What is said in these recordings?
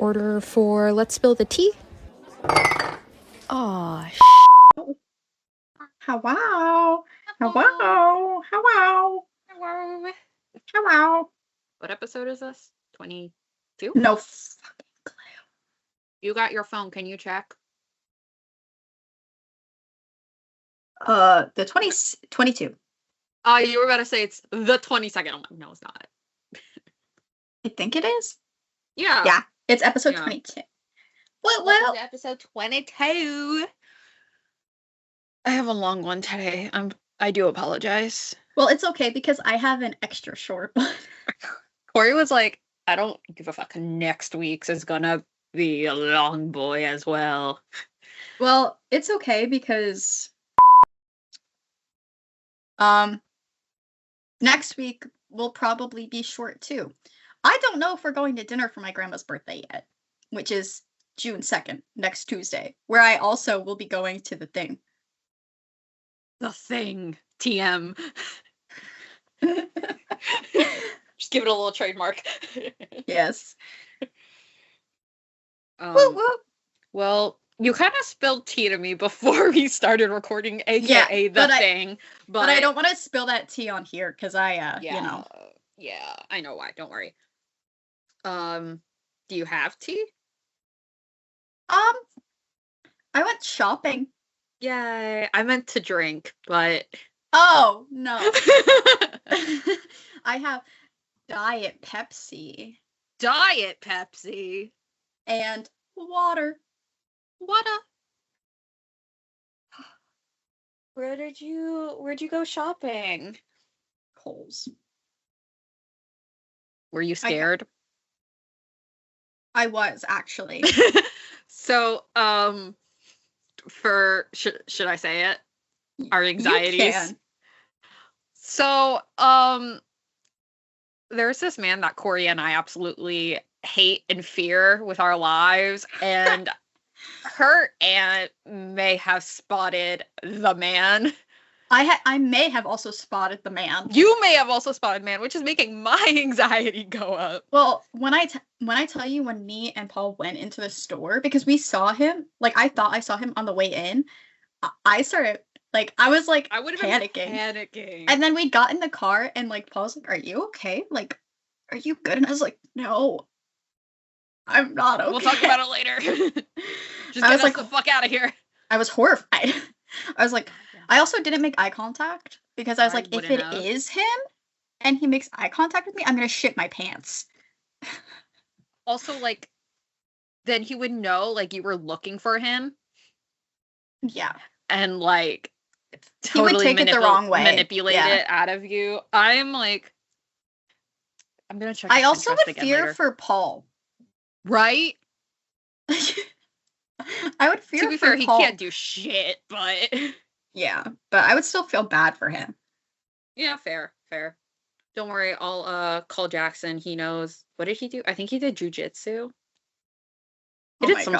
order for let's spill the tea. Oh, Hello. Hello. Hello. hello. Hello. What episode is this? 22? No fucking clue. You got your phone. Can you check? The 22. You were about to say it's the 22nd. I'm like, no, it's not. I think it is. Yeah. Yeah, it's episode Yeah. 22. Welcome to episode 22. I have a long one today. I do apologize. Well, it's okay because I have an extra short one. Corey was like, I don't give a fuck. Next week's is gonna be a long boy as well. Well, it's okay because next week will probably be short too. I don't know if we're going to dinner for my grandma's birthday yet, which is June 2nd, next Tuesday, where I also will be going to the thing. The Thing. TM. Just give it a little trademark. Yes. Woo woo. Well, you kind of spilled tea to me before we started recording, aka The Thing. But I don't want to spill that tea on here because yeah, you know. Yeah, I know why. Don't worry. Do you have tea? I went shopping. Yay. I meant to drink, but... Oh, no. I have Diet Pepsi. Diet Pepsi? And water. Water? Where'd you go shopping? Kohl's. Were you scared? I was, actually. So, should I say it? Our anxieties. You can. So, there's this man that Corey and I absolutely hate and fear with our lives, and her aunt may have spotted the man. I may have also spotted the man. You may have also spotted man, which is making my anxiety go up. Well, when I tell you when me and Paul went into the store, because we saw him, like I thought I saw him on the way in, I started, like, I was like, I would have panicking. been panicking. And then we got in the car and like Paul's like, "Are you okay? Like, are you good?" And I was like, "No, I'm not okay." We'll talk about it later. Just I get was us like, the fuck out of here. I was horrified. I was like, I also didn't make eye contact because I was like, if it is him and he makes eye contact with me, I'm gonna shit my pants. Also, like, then he would know, like, you were looking for him. Yeah. And, like, totally he would take it the wrong way. Manipulate it out of you. I'm like, I'm gonna check. I also would fear for Paul. Right? I would fear for Paul. To be fair, he can't do shit, but... Yeah, but I would still feel bad for him. Yeah, fair. Don't worry, I'll call Jackson. He knows. What did he do? I think he did jujitsu. He did some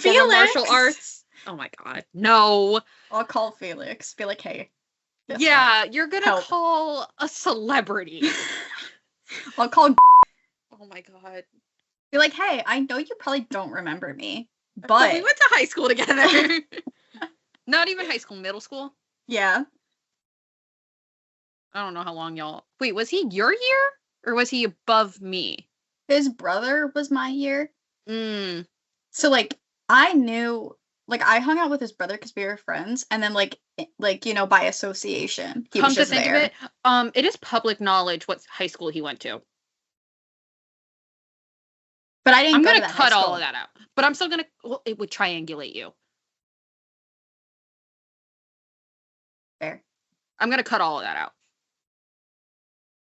form of martial arts. Oh my god. No. I'll call Felix. Be like, hey. Yeah, you're gonna call a celebrity. I'll call. Oh my god. Be like, hey, I know you probably don't remember me, but we went to high school together. Not even high school, middle school? Yeah. I don't know how long y'all... Wait, was he your year? Or was he above me? His brother was my year. So, like, I knew... Like, I hung out with his brother because we were friends. And then, like, you know, by association, he was just there. It is public knowledge what high school he went to. But I didn't I'm go going to to cut all of that out. But I'm still going to... Well, it would triangulate you. Fair. I'm going to cut all of that out.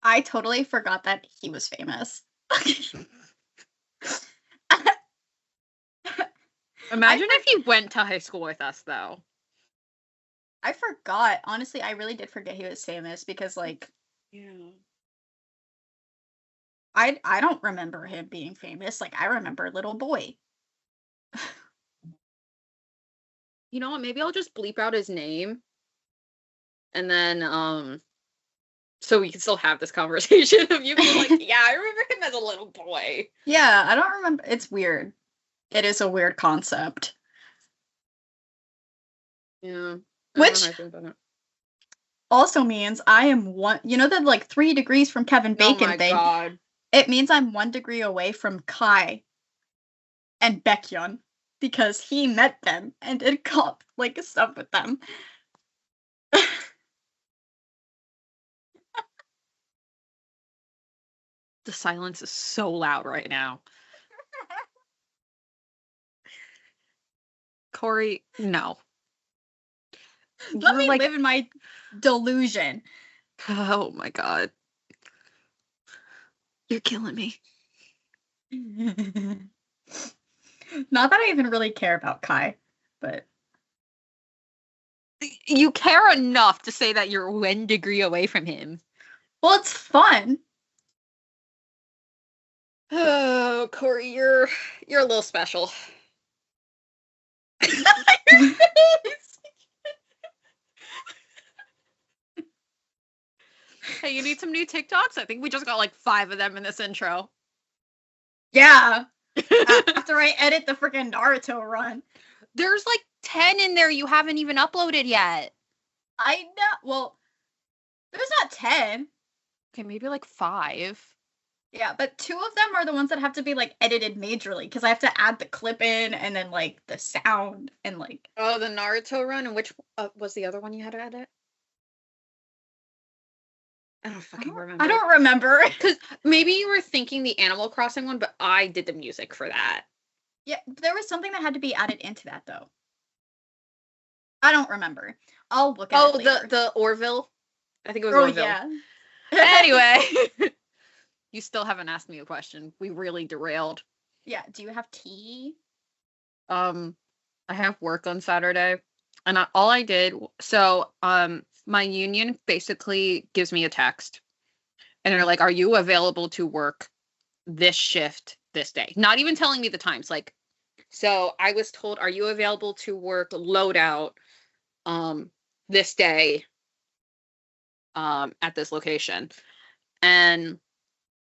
I totally forgot that he was famous. Imagine if he went to high school with us, though. I forgot. Honestly, I really did forget he was famous because, like... Yeah. I don't remember him being famous. Like, I remember Little Boy. You know what? Maybe I'll just bleep out his name. And then, So we can still have this conversation of you being like, yeah, I remember him as a little boy. Yeah, I don't remember. It's weird. It is a weird concept. Yeah. Which also means I am that like 3 degrees from Kevin Bacon thing. God. It means I'm 1 degree away from Kai and Baekhyun because he met them and did like stuff with them. The silence is so loud right now. Corey, no. Let me live in my delusion. Oh my god. You're killing me. Not that I even really care about Kai, but... You care enough to say that you're 1 degree away from him. Well, it's fun. Oh, Corey, you're a little special. Hey, you need some new TikToks? I think we just got like 5 of them in this intro. Yeah. After I edit the freaking Naruto run. There's like 10 in there you haven't even uploaded yet. I know. Well, there's not 10. Okay, maybe like 5. Yeah, but 2 of them are the ones that have to be like edited majorly because I have to add the clip in and then like the sound and like. Oh, the Naruto run, and which was the other one you had to edit? I don't fucking remember. I don't remember. Because maybe you were thinking the Animal Crossing one, but I did the music for that. Yeah, there was something that had to be added into that though. I don't remember. I'll look at it later. The Orville. I think it was Orville. Yeah. Anyway. You still haven't asked me a question. We really derailed. Yeah. Do you have tea? I have work on Saturday. And all I did, my union basically gives me a text. And they're like, are you available to work this shift this day? Not even telling me the times. Like, so I was told, are you available to work loadout this day at this location? And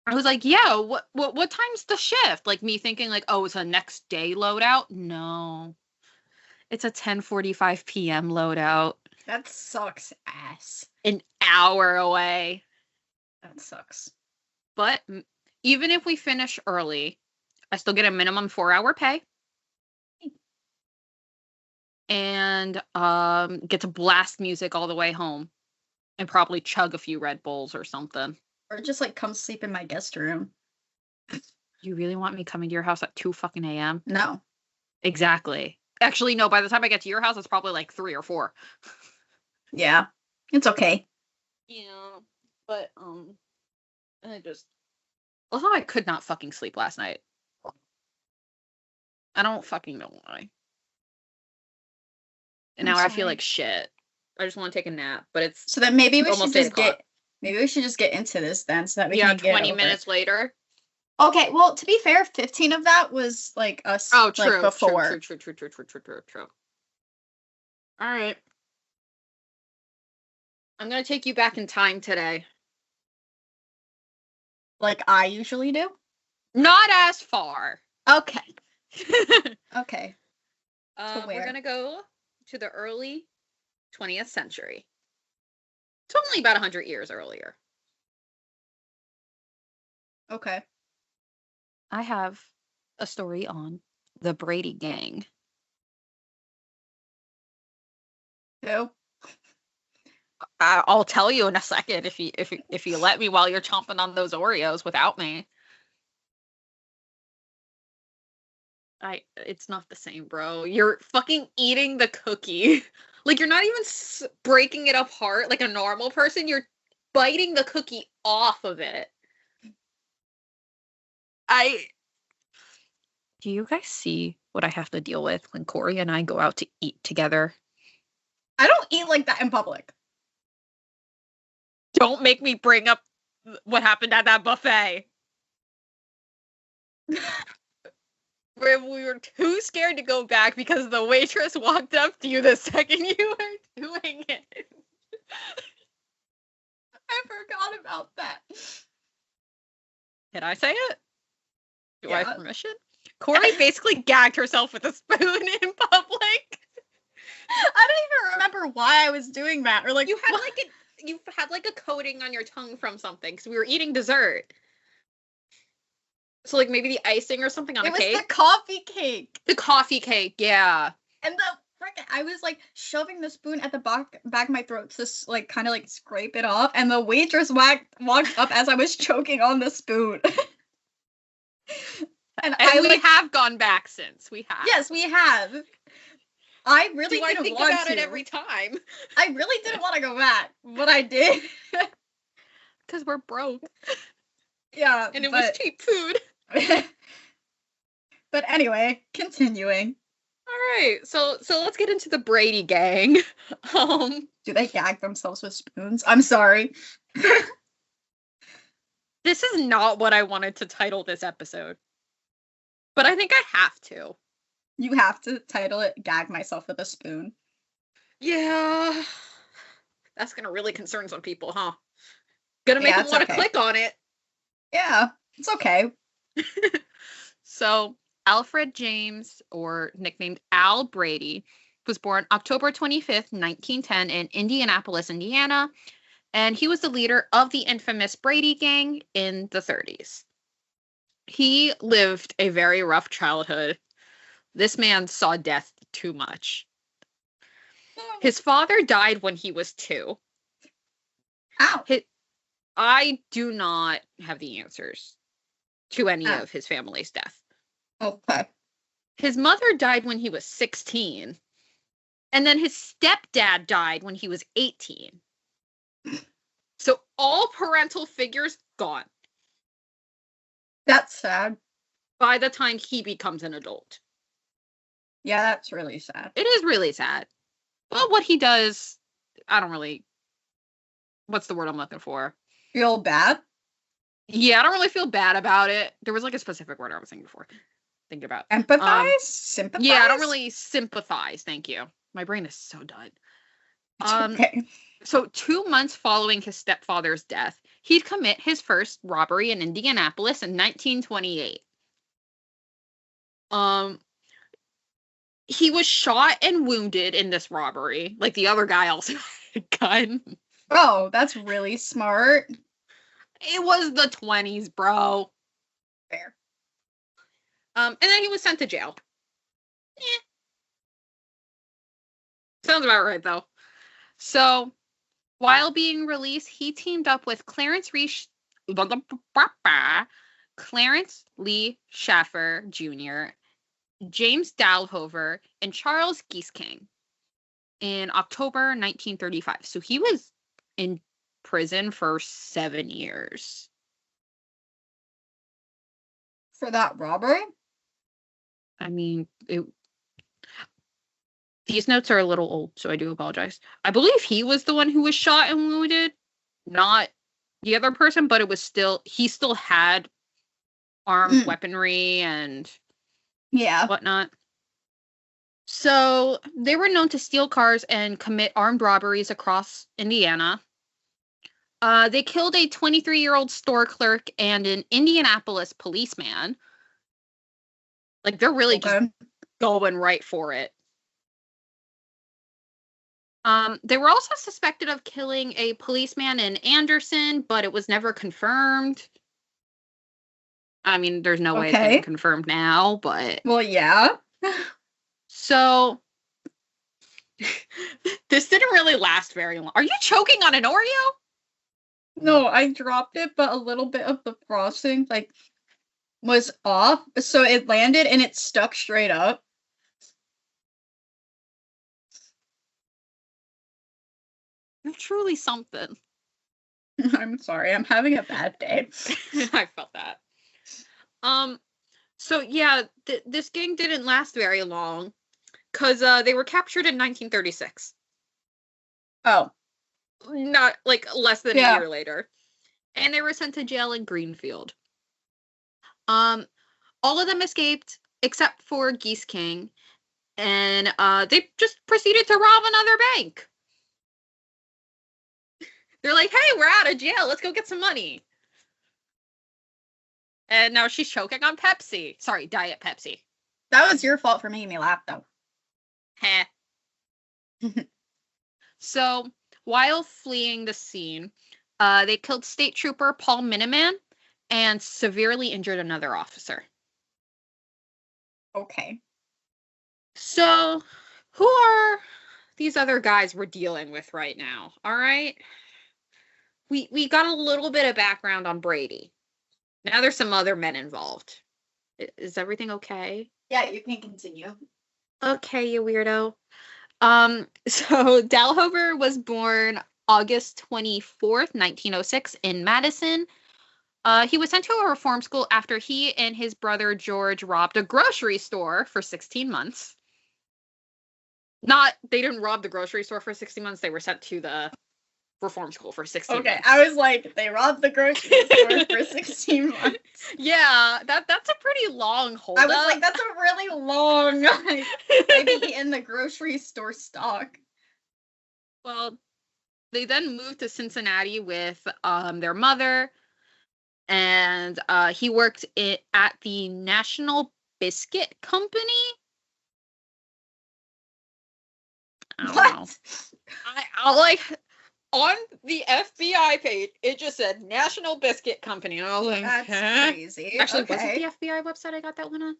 I was like, yeah, what time's the shift? Like me thinking like, oh, it's a next day loadout? No. It's a 10:45 p.m. loadout. That sucks ass. An hour away. That sucks. But even if we finish early, I still get a minimum 4-hour pay. And get to blast music all the way home. And probably chug a few Red Bulls or something. Or just like come sleep in my guest room. You really want me coming to your house at 2 fucking a.m.? No. Exactly. Actually, no, by the time I get to your house, it's probably like 3 or 4. Yeah. It's okay. Yeah. But, although I could not fucking sleep last night. I don't fucking know why. And now I feel like shit. I just want to take a nap, but it's so then maybe we should just get into this then, so that we can get 20 minutes later. Okay, well, to be fair, 15 of that was like us. Oh, true. Like, before. True. All right. I'm gonna take you back in time today. Like I usually do. Not as far. Okay. Okay. We're gonna go to the early 20th century. It's only about 100 years earlier. Okay. I have a story on the Brady Gang. Who? I'll tell you in a second if you let me while you're chomping on those Oreos without me. It's not the same, bro. You're fucking eating the cookie. Like, you're not even breaking it apart like a normal person. You're biting the cookie off of it. Do you guys see what I have to deal with when Corey and I go out to eat together? I don't eat like that in public. Don't make me bring up what happened at that buffet. Where we were too scared to go back because the waitress walked up to you the second you were doing it. I forgot about that. Can I say it? Do I have permission? Corey basically gagged herself with a spoon in public. I don't even remember why I was doing that. Or like you had like a coating on your tongue from something because we were eating dessert. So like maybe the icing or something on a cake. It was the coffee cake. The coffee cake, yeah. And I was like shoving the spoon at the back of my throat to like kind of like scrape it off, and the waitress walked up as I was choking on the spoon. and we have gone back since. We have. Yes, we have. I really didn't think want about to. it every time. I really didn't want to go back, but I did. Because we're broke. Yeah. And it was cheap food. But anyway, continuing. All right, so let's get into the Brady Gang. Do they gag themselves with spoons? I'm sorry. This is not what I wanted to title this episode, but I think I have to. You have to title it "Gag Myself with a Spoon." Yeah, that's gonna really concern some people, huh? Gonna make them want to click on it. Yeah, it's okay. So, Alfred James, or nicknamed Al Brady, was born October 25th, 1910 in Indianapolis, Indiana, and he was the leader of the infamous Brady Gang in the 30s. He lived a very rough childhood. This man saw death too much. His father died when he was 2. Ow. I do not have the answers to any of his family's death. Okay. His mother died when he was 16. And then his stepdad died when he was 18. So all parental figures gone. That's sad. By the time he becomes an adult. Yeah, that's really sad. It is really sad. But what he does, I don't really... What's the word I'm looking for? Feel bad? Yeah, I don't really feel bad about it. There was like a specific word I was thinking about. Empathize? Sympathize? Yeah, I don't really sympathize. Thank you. My brain is so done. Okay. So 2 months following his stepfather's death, he'd commit his first robbery in Indianapolis in 1928. He was shot and wounded in this robbery. Like the other guy also had a gun. Oh, that's really smart. It was the 20s, bro. Fair. And then he was sent to jail. Sounds about right, though. So, while being released, he teamed up with Clarence Lee Schaffer Jr., James Dalhover, and Charles Gagging in October 1935. So he was in prison for 7 years. For that robbery? I mean, these notes are a little old, so I do apologize. I believe he was the one who was shot and wounded, not the other person, but he still had armed weaponry and whatnot. So they were known to steal cars and commit armed robberies across Indiana. They killed a 23-year-old store clerk and an Indianapolis policeman. Like, they're really just going right for it. They were also suspected of killing a policeman in Anderson, but it was never confirmed. I mean, there's no way it's getting confirmed now, but... Well, yeah. So, this didn't really last very long. Are you choking on an Oreo? No, I dropped it, but a little bit of the frosting, like, was off, so it landed and it stuck straight up. You're truly something. I'm sorry, I'm having a bad day. I felt that. So yeah, this gang didn't last very long, because they were captured in 1936. Oh. Not, like, less than a year later. And they were sent to jail in Greenfield. All of them escaped, except for Gagging, and they just proceeded to rob another bank. They're like, hey, we're out of jail. Let's go get some money. And now she's choking on Pepsi. Sorry, Diet Pepsi. That was your fault for making me laugh, though. Heh. So, while fleeing the scene, they killed State Trooper Paul Miniman and severely injured another officer. Okay. So, who are these other guys we're dealing with right now? All right. We got a little bit of background on Brady. Now there's some other men involved. Is everything okay? Yeah, you can continue. Okay, you weirdo. So Dalhover was born August 24th, 1906 in Madison. He was sent to a reform school after he and his brother George robbed a grocery store for 16 months. They didn't rob the grocery store for 16 months. They were sent to the reform school for 16 months. Okay, I was like, they robbed the grocery store for 16 months. Yeah, that's a pretty long hold. I was like, that's a really long, maybe in the grocery store stock. Well, they then moved to Cincinnati with their mother, and he worked at the National Biscuit Company. I don't know. I like on the FBI page, it just said National Biscuit Company. And I was like, that's crazy. Actually, was it the FBI website I got that one on?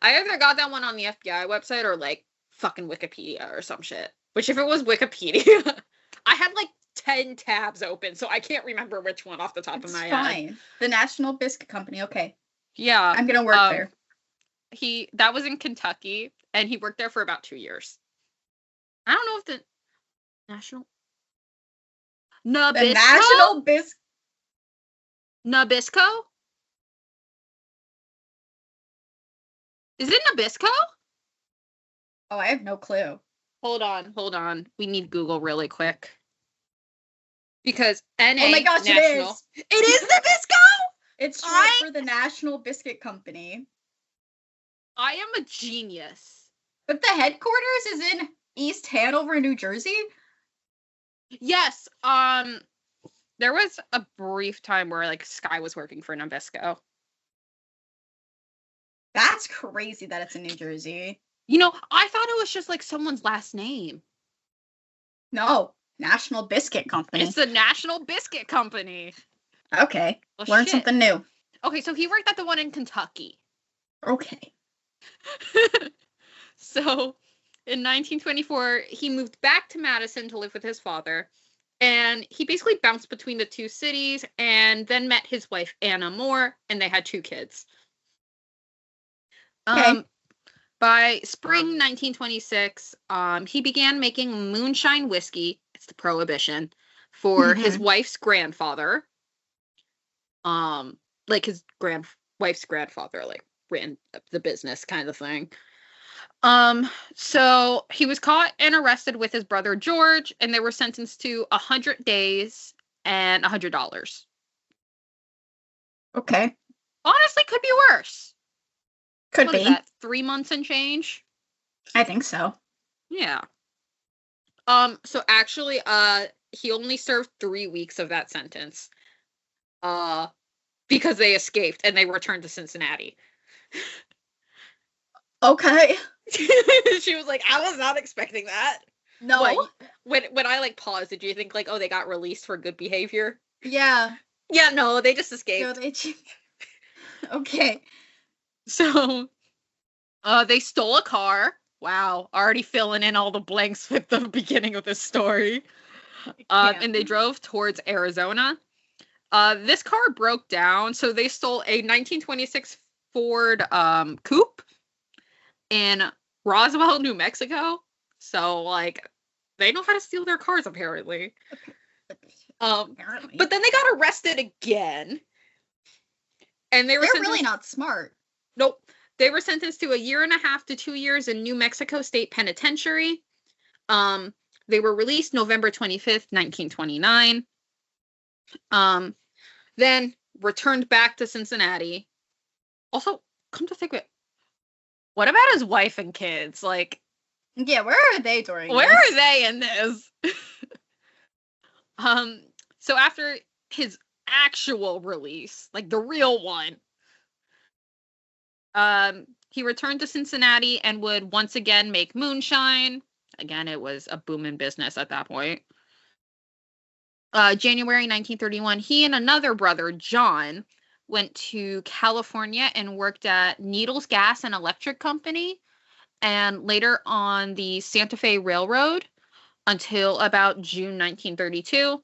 I either got that one on the FBI website or like fucking Wikipedia or some shit. Which if it was Wikipedia, I had like 10 tabs open, so I can't remember which one off the top of my head. Fine. The National Biscuit Company, okay. Yeah. I'm gonna work there. That was in Kentucky, and he worked there for about 2 years. I don't know if the National Nabisco? The National Biscuit Nabisco? Is it Nabisco? Oh, I have no clue. Hold on. We need Google really quick. Because NA oh my gosh, National. It is Nabisco? It's short for the National Biscuit Company. I am a genius. But the headquarters is in East Hanover, New Jersey? Yes. There was a brief time where like Sky was working for Nabisco. That's crazy that it's in New Jersey. You know, I thought it was just like someone's last name. No, National Biscuit Company. It's the National Biscuit Company. Okay, learn something new. Okay, so he worked at the one in Kentucky. Okay. So, in 1924, he moved back to Madison to live with his father. And he basically bounced between the two cities and then met his wife, Anna Moore, and they had 2 kids. Okay. By spring 1926, he began making moonshine whiskey, it's the prohibition, for his wife's grandfather. Like his wife's grandfather, like, ran the business kind of thing. So he was caught and arrested with his brother George, and they were sentenced to 100 days and $100. Okay. Honestly, could be worse. Could what be. Is that, 3 months and change? I think so. Yeah. So actually, he only served 3 weeks of that sentence. Because they escaped and they returned to Cincinnati. Okay. She was like, I was not expecting that. No. What, when I like paused, did you think like, oh, they got released for good behavior? Yeah. Yeah, no, they just escaped. No, okay. So, they stole a car. Wow, already filling in all the blanks with the beginning of this story. And they drove towards Arizona. This car broke down, so they stole a 1926 Ford coupe in Roswell, New Mexico. So, like, they know how to steal their cars, apparently. Apparently. But then they got arrested again. And they're really not smart. Nope. They were sentenced to 1.5 to 2 years in New Mexico State Penitentiary. They were released November 25th, 1929. Then returned back to Cincinnati. Also, come to think of it, what about his wife and kids? Like, yeah, where are they during Where this? are they in this? So after his actual release, like the real one, he returned to Cincinnati and would once again make moonshine. Again, it was a booming business at that point. January 1931, he and another brother, John, went to California and worked at Needles Gas and Electric Company, and later on the Santa Fe Railroad until about June 1932.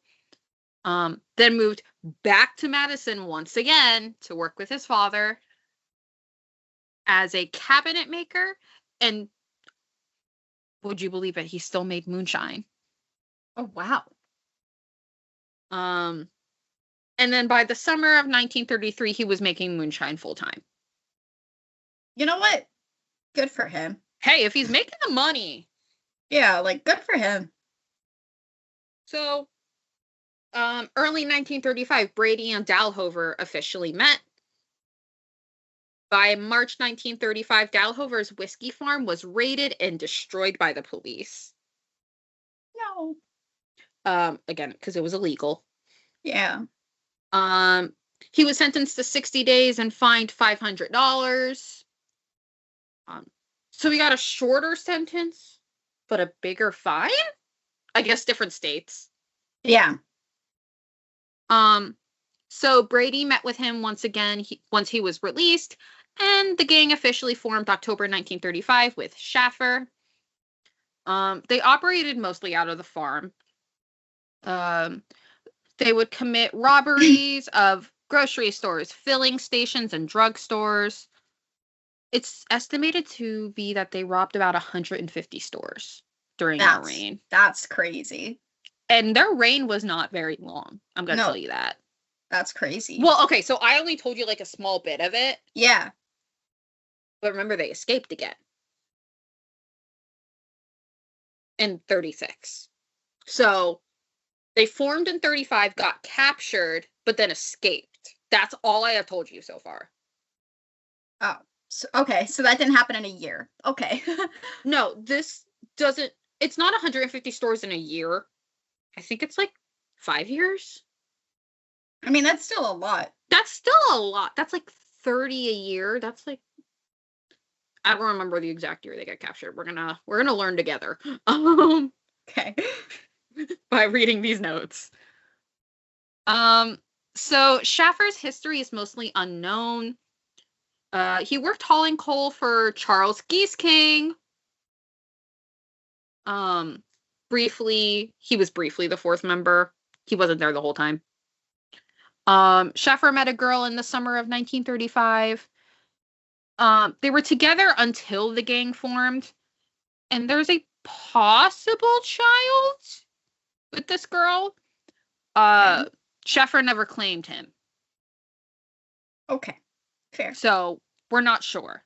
Then moved back to Madison once again to work with his father as a cabinet maker. And would you believe it? He still made moonshine. Oh, wow. And then by the summer of 1933, he was making moonshine full time. You know what? Good for him. Hey, if he's making the money. Yeah, like, good for him. So, early 1935, Brady and Dalhover officially met. By March 1935, Dalhover's whiskey farm was raided and destroyed by the police. No. Again, because it was illegal. Yeah. He was sentenced to 60 days and fined $500. So he got a shorter sentence, but a bigger fine? I guess different states. Yeah. So Brady met with him once again once he was released, and the gang officially formed October 1935 with Schaffer. They operated mostly out of the farm. They would commit robberies of grocery stores, filling stations, and drugstores. It's estimated to be that they robbed about 150 stores during their reign. That's crazy. And their reign was not very long. I'm going to tell you that. That's crazy. Well, okay, so I only told you like a small bit of it. Yeah. But remember, they escaped again. In 36. So they formed in 35, got captured, but then escaped. That's all I have told you so far. Oh, so, okay. So that didn't happen in a year. Okay. No, this doesn't. It's not 150 stores in a year. I think it's like 5 years. I mean, that's still a lot. That's still a lot. That's like 30 a year. That's like, I don't remember the exact year they got captured. We're gonna learn together. Okay. By reading these notes. So Schaffer's history is mostly unknown. He worked hauling coal for Charles Geese King. He was briefly the fourth member. He wasn't there the whole time. Schaffer met a girl in the summer of 1935. They were together until the gang formed. And there's a possible child with this girl. Schaffer never claimed him. Okay. Fair. So, we're not sure.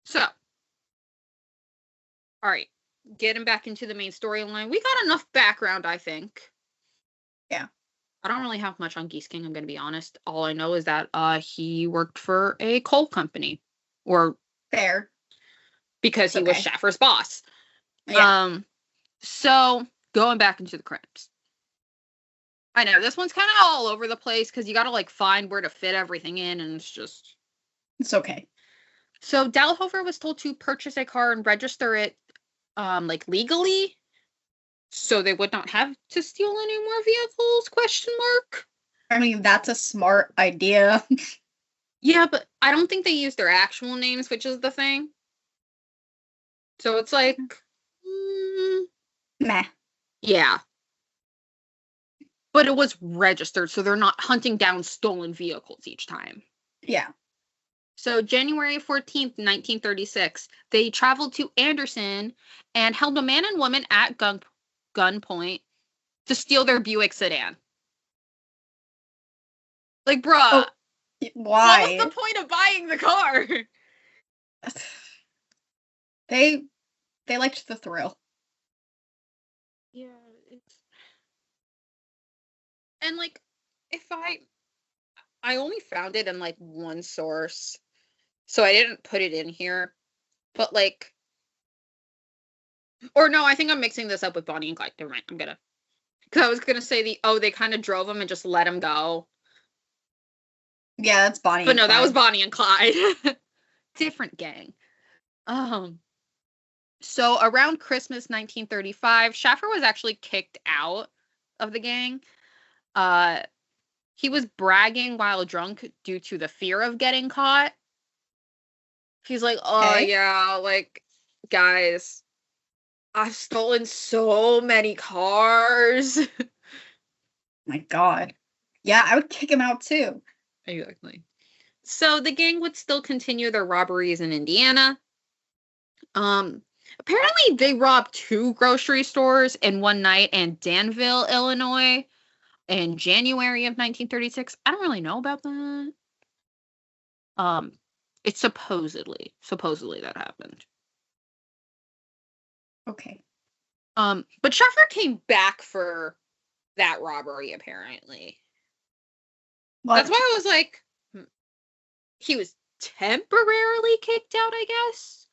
So, all right. Getting back into the main storyline. We got enough background, I think. Yeah. I don't really have much on Geese King, I'm going to be honest. All I know is that he worked for a coal company. Or fair. Because he was Schaffer's boss. Yeah. So, going back into the crimes. I know, this one's kind of all over the place because you got to, like, find where to fit everything in, and it's just... It's okay. So, Dalhover was told to purchase a car and register it, like, legally, so they would not have to steal any more vehicles, ? I mean, that's a smart idea. Yeah, but I don't think they used their actual names, which is the thing. So it's like... Meh. Yeah. But it was registered, so they're not hunting down stolen vehicles each time. Yeah. So January 14th, 1936, they traveled to Anderson and held a man and woman at gunpoint to steal their Buick sedan. Like, bruh. Why? What was the point of buying the car? They liked the thrill. Yeah, and like, if I only found it in like one source, so I didn't put it in here, but like, or no, I think I'm mixing this up with Bonnie and Clyde. Never mind, I'm gonna Because I was going to say they kind of drove him and just let him go. Yeah, that's Bonnie and Clyde. But no, that was Bonnie and Clyde. Different gang. So around Christmas 1935, Schaffer was actually kicked out of the gang. He was bragging while drunk due to the fear of getting caught. He's like, yeah, like, guys, I've stolen so many cars. My God. Yeah, I would kick him out too. Exactly. So the gang would still continue their robberies in Indiana. Apparently they robbed 2 grocery stores in one night in Danville, Illinois in January of 1936. I don't really know about that. It's supposedly that happened. Okay. But Schaffer came back for that robbery, apparently. What? That's why I was like, he was temporarily kicked out, I guess.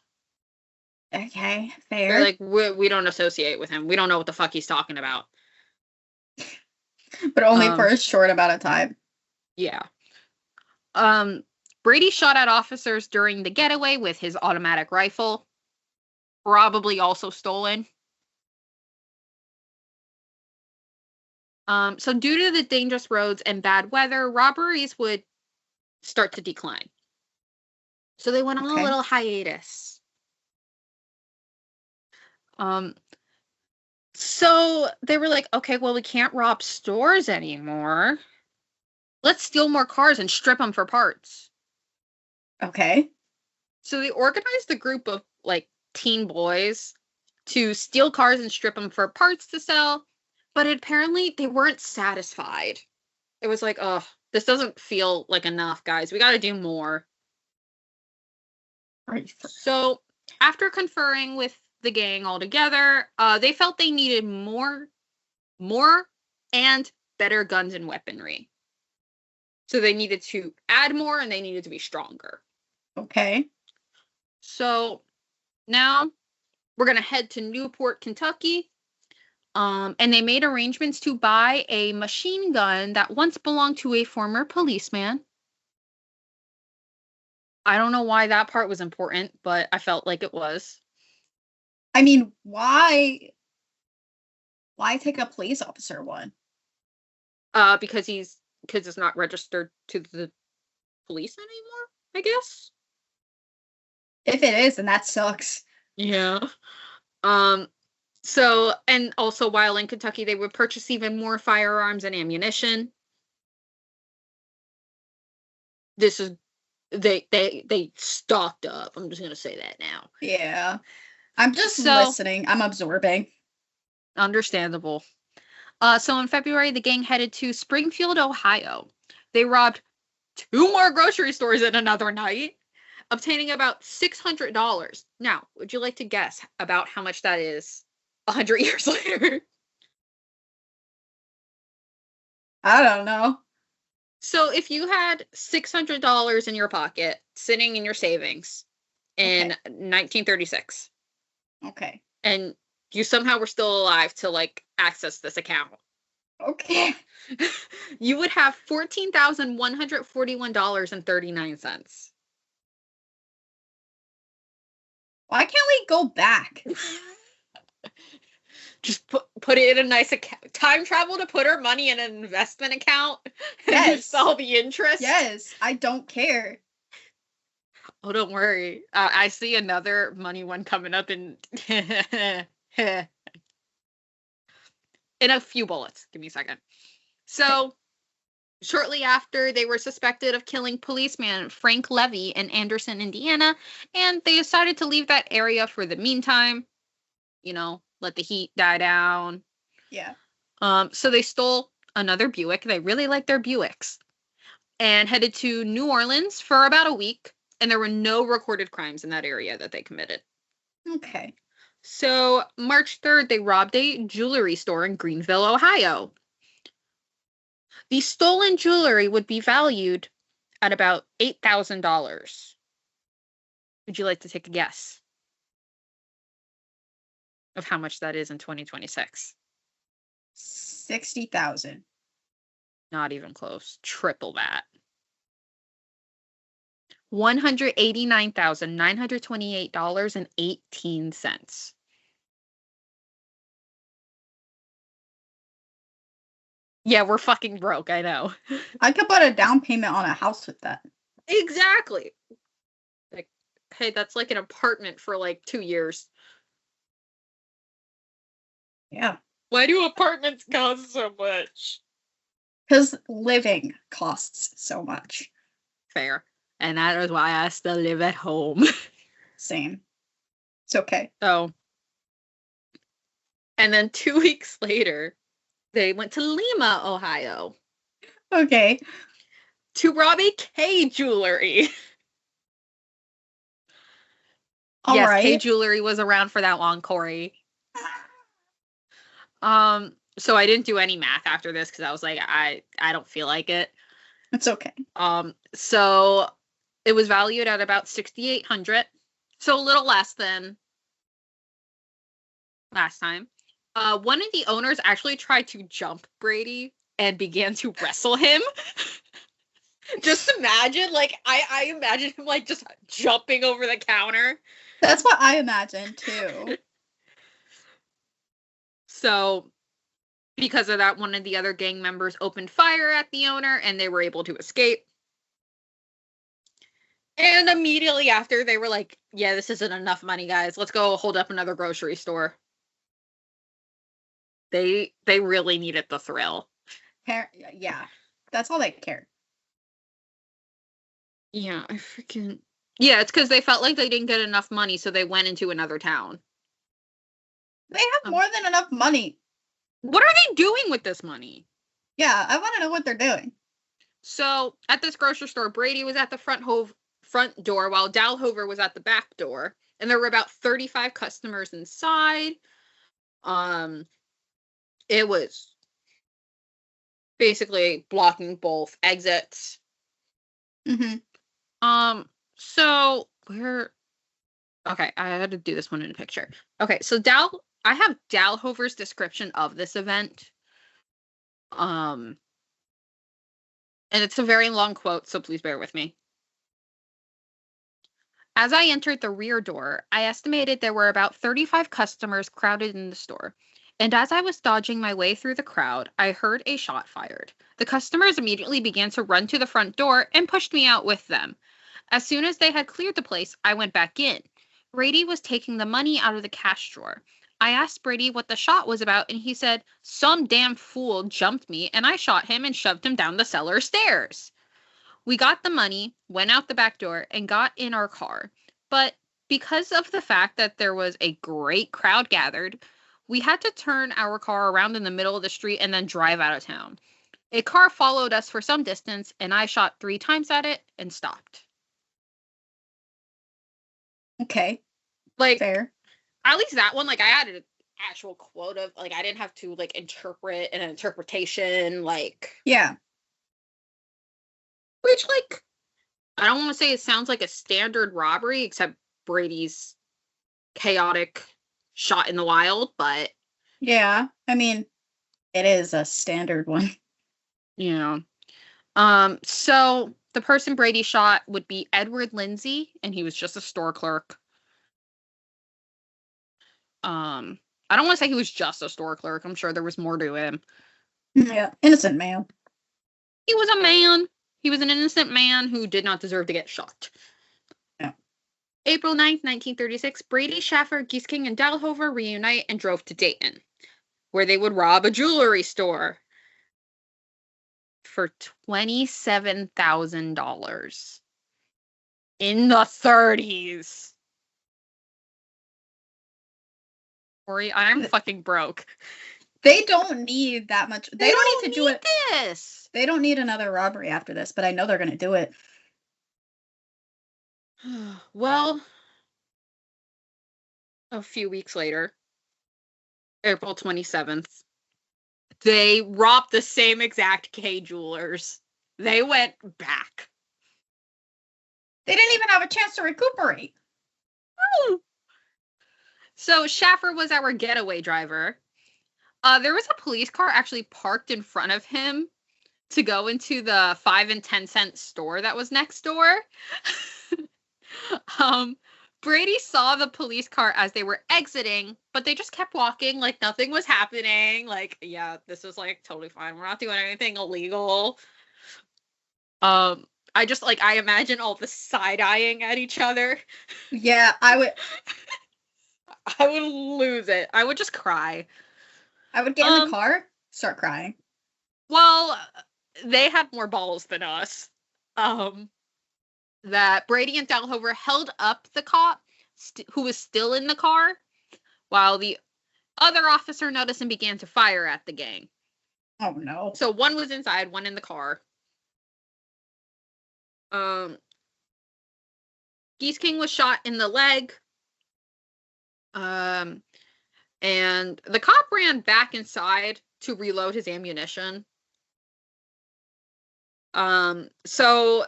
Okay, fair. They're like, we don't associate with him. We don't know what the fuck he's talking about. But only for a short amount of time. Yeah. Brady shot at officers during the getaway with his automatic rifle. Probably also stolen. So due to the dangerous roads and bad weather, robberies would start to decline. So they went on a little hiatus. So they were like, okay, well, we can't rob stores anymore. Let's steal more cars and strip them for parts. Okay. So they organized a group of, like, teen boys to steal cars and strip them for parts to sell. But apparently they weren't satisfied. It was like, this doesn't feel like enough, guys. We got to do more. Right. So after conferring with the gang all together, they felt they needed more and better guns and weaponry. So they needed to add more and they needed to be stronger. Okay. So now we're going to head to Newport, Kentucky. And they made arrangements to buy a machine gun that once belonged to a former policeman. I don't know why that part was important, but I felt like it was. I mean, why take a police officer one? Because it's not registered to the police anymore, I guess. If it is, then that sucks. Yeah. So, and also while in Kentucky, they would purchase even more firearms and ammunition. This is, they stocked up. I'm just going to say that now. Yeah. I'm just listening. I'm absorbing. Understandable. So in February, the gang headed to Springfield, Ohio. They robbed 2 more grocery stores in another night, obtaining about $600. Now, would you like to guess about how much that is 100 years later? I don't know. So if you had $600 in your pocket, sitting in your savings in 1936. Okay. And you somehow were still alive to, like, access this account. Okay. You would have $14,141.39. Why can't we go back? Just put it in a nice account. Time travel to put our money in an investment account and just all the interest. Yes, I don't care. Oh, don't worry. I see another money one coming up in in a few bullets. Give me a second. So, shortly after, they were suspected of killing policeman Frank Levy in Anderson, Indiana, and they decided to leave that area for the meantime. You know, let the heat die down. Yeah. So they stole another Buick. They really liked their Buicks. And headed to New Orleans for about a week. And there were no recorded crimes in that area that they committed. Okay. So March 3rd, they robbed a jewelry store in Greenville, Ohio. The stolen jewelry would be valued at about $8,000. Would you like to take a guess of how much that is in 2026? $60,000. Not even close. Triple that. $189,928.18. Yeah, we're fucking broke, I know. I could put a down payment on a house with that. Exactly. Like, hey, that's like an apartment for like 2 years. Yeah. Why do apartments cost so much? Because living costs so much. Fair. And that is why I still live at home. Same. It's okay. So. And then 2 weeks later, they went to Lima, Ohio. Okay. To rob a K Jewelry. All yes, right. K Jewelry was around for that long, Corey. So I didn't do any math after this because I was like, I don't feel like it. It's okay. So it was valued at about $6,800, so a little less than last time. One of the owners actually tried to jump Brady and began to wrestle him. Just imagine, like, I imagine him, like, just jumping over the counter. That's what I imagined, too. So, because of that, one of the other gang members opened fire at the owner, and they were able to escape. And immediately after, they were like, yeah, this isn't enough money, guys. Let's go hold up another grocery store. They really needed the thrill. Yeah, that's all they cared. Yeah, yeah, it's because they felt like they didn't get enough money, so they went into another town. They have more than enough money. What are they doing with this money? Yeah, I want to know what they're doing. So, at this grocery store, Brady was at the front door while Dalhover was at the back door, and there were about 35 customers inside. It was basically blocking both exits. Mm-hmm. So okay, I had to do this one in a picture. Okay, so I have Dalhover's description of this event. And it's a very long quote, so please bear with me. As I entered the rear door, I estimated there were about 35 customers crowded in the store. And as I was dodging my way through the crowd, I heard a shot fired. The customers immediately began to run to the front door and pushed me out with them. As soon as they had cleared the place, I went back in. Brady was taking the money out of the cash drawer. I asked Brady what the shot was about, and he said, some damn fool jumped me, and I shot him and shoved him down the cellar stairs. We got the money, went out the back door, and got in our car. But because of the fact that there was a great crowd gathered, we had to turn our car around in the middle of the street and then drive out of town. A car followed us for some distance, and I shot 3 times at it and stopped. Okay. Like, fair. At least that one, like, I added an actual quote of, like, I didn't have to, like, interpret an interpretation, like... Yeah. Which, like, I don't want to say it sounds like a standard robbery, except Brady's chaotic shot in the wild, but... Yeah, I mean, it is a standard one. Yeah. So, the person Brady shot would be Edward Lindsay, and he was just a store clerk. I don't want to say he was just a store clerk. I'm sure there was more to him. Yeah, innocent man. He was a man. He was an innocent man who did not deserve to get shot. Yeah. April 9th, 1936, Brady, Schaffer, Giesking, and Dalhover reunite and drove to Dayton, where they would rob a jewelry store for $27,000 in the 30s. Corey, I'm fucking broke. They don't need that much. They don't need to do it. This. They don't need another robbery after this, but I know they're going to do it. Well, a few weeks later, April 27th, they robbed the same exact K Jewelers. They went back. They didn't even have a chance to recuperate. Oh. So Schaffer was our getaway driver. There was a police car actually parked in front of him to go into the 5 and 10 cent store that was next door. Brady saw the police car as they were exiting, but they just kept walking like nothing was happening. Like, yeah, this is like totally fine. We're not doing anything illegal. I imagine all the side-eyeing at each other. Yeah, I would lose it. I would just cry. I would get in the car, start crying. Well, they had more balls than us. That Brady and Dalhover held up the cop who was still in the car while the other officer noticed and began to fire at the gang. Oh no. So one was inside, one in the car. Geese King was shot in the leg. And the cop ran back inside to reload his ammunition. So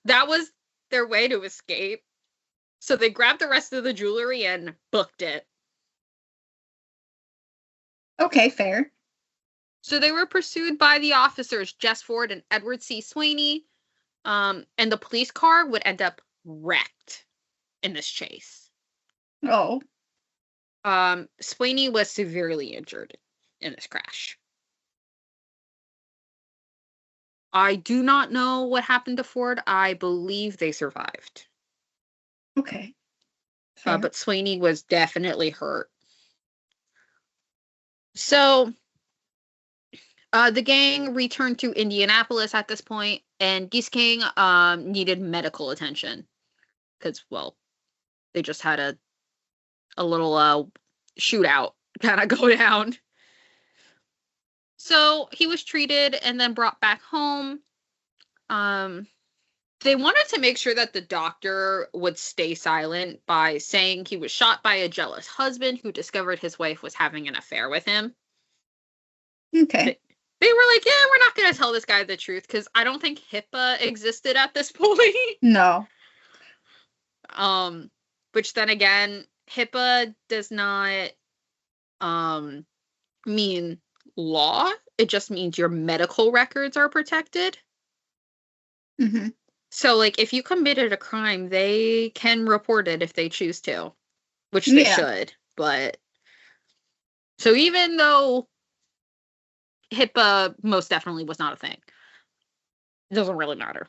that was their way to escape. So they grabbed the rest of the jewelry and booked it. Okay, fair. So they were pursued by the officers, Jess Ford and Edward C. Sweeney. And the police car would end up wrecked in this chase. Oh. Sweeney was severely injured in this crash. I do not know what happened to Ford. I believe they survived. Okay. But Sweeney was definitely hurt. So the gang returned to Indianapolis at this point, and Geese King needed medical attention because, well, they just had a little shootout kind of go down. So he was treated and then brought back home. They wanted to make sure that the doctor would stay silent by saying he was shot by a jealous husband who discovered his wife was having an affair with him. Okay. They were like, yeah, we're not going to tell this guy the truth because I don't think HIPAA existed at this point. No. Which then again, HIPAA does not mean law. It just means your medical records are protected. Mm-hmm. So, like, if you committed a crime, they can report it if they choose to, which they should. But so even though HIPAA most definitely was not a thing, it doesn't really matter.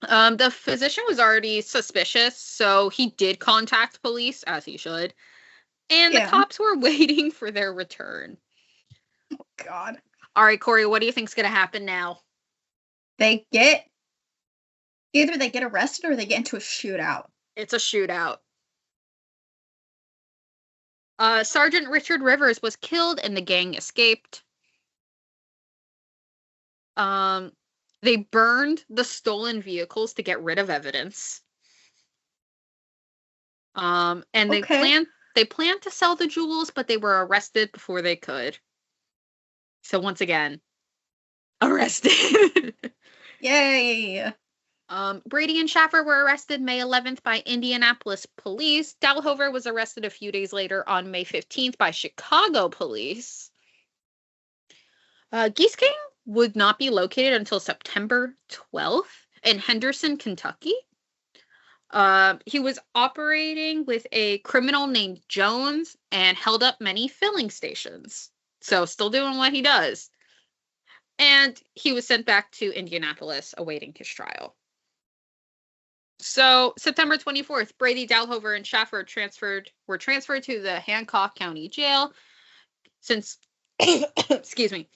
The physician was already suspicious, so he did contact police, as he should, and the cops were waiting for their return. Oh, God. All right, Corey, what do you think's going to happen now? Either they get arrested or they get into a shootout. It's a shootout. Sergeant Richard Rivers was killed and the gang escaped. They burned the stolen vehicles to get rid of evidence. And they planned to sell the jewels, but they were arrested before they could. So once again, arrested. Yay! Brady and Schaffer were arrested May 11th by Indianapolis police. Dalhover was arrested a few days later on May 15th by Chicago police. Geese King would not be located until September 12th in Henderson, Kentucky. He was operating with a criminal named Jones and held up many filling stations. So still doing what he does. And he was sent back to Indianapolis awaiting his trial. So September 24th, Brady, Dalhover, and Schaffer were transferred to the Hancock County Jail. Since, excuse me,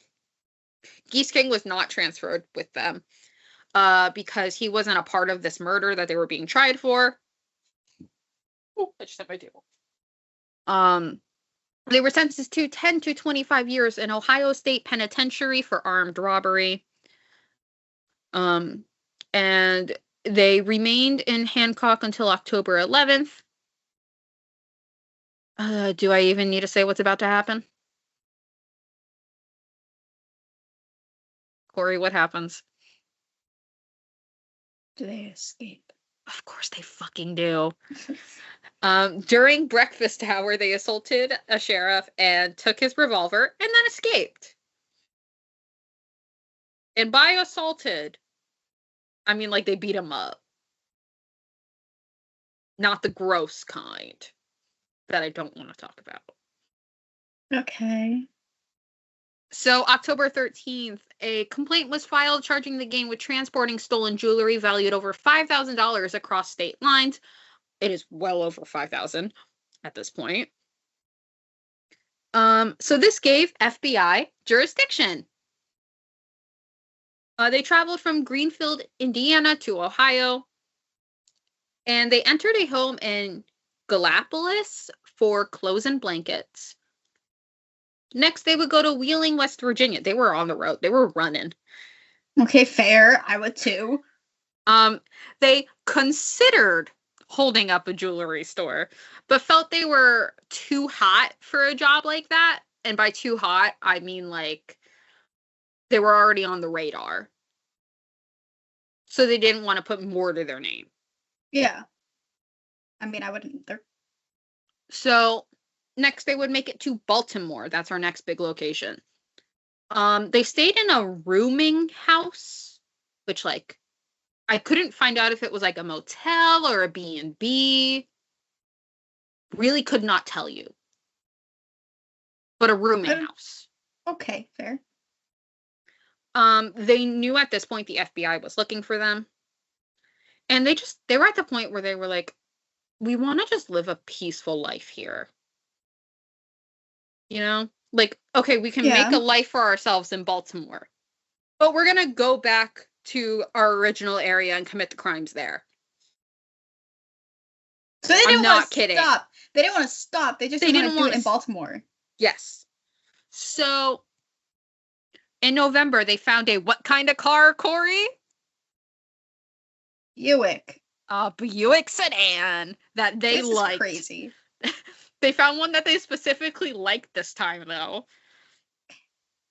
Geese King was not transferred with them because he wasn't a part of this murder that they were being tried for. Oh, I just hit my table. They were sentenced to 10 to 25 years in Ohio State Penitentiary for armed robbery. And they remained in Hancock until October 11th. Do I even need to say what's about to happen? Corey, what happens? Do they escape? Of course they fucking do. During breakfast hour, they assaulted a sheriff and took his revolver and then escaped. And by assaulted, I mean, like, they beat him up. Not the gross kind that I don't want to talk about. Okay. So, October 13th, a complaint was filed charging the gang with transporting stolen jewelry valued over $5,000 across state lines. It is well over $5,000 at this point. So this gave FBI jurisdiction. They traveled from Greenfield, Indiana to Ohio, and they entered a home in Gallipolis for clothes and blankets. Next, they would go to Wheeling, West Virginia. They were on the road. They were running. Okay, fair. I would too. They considered holding up a jewelry store, but felt they were too hot for a job like that. And by too hot, I mean, like, they were already on the radar. So they didn't want to put more to their name. Yeah. I mean, I wouldn't either. So next they would make it to Baltimore. That's our next big location. They stayed in a rooming house, which, like, I couldn't find out if it was like a motel or a B&B. Really could not tell you. But a rooming house. Okay, fair. They knew at this point the FBI was looking for them. And they were at the point where they were like, we want to just live a peaceful life here. You know? Like, okay, we can make a life for ourselves in Baltimore. But we're going to go back to our original area and commit the crimes there. So they didn't want to stop. They didn't want to stop. They just didn't want to do it in Baltimore. Yes. So, in November, they found a what kind of car, Corey? Buick. A Buick sedan that they liked. This is crazy. They found one that they specifically liked this time, though.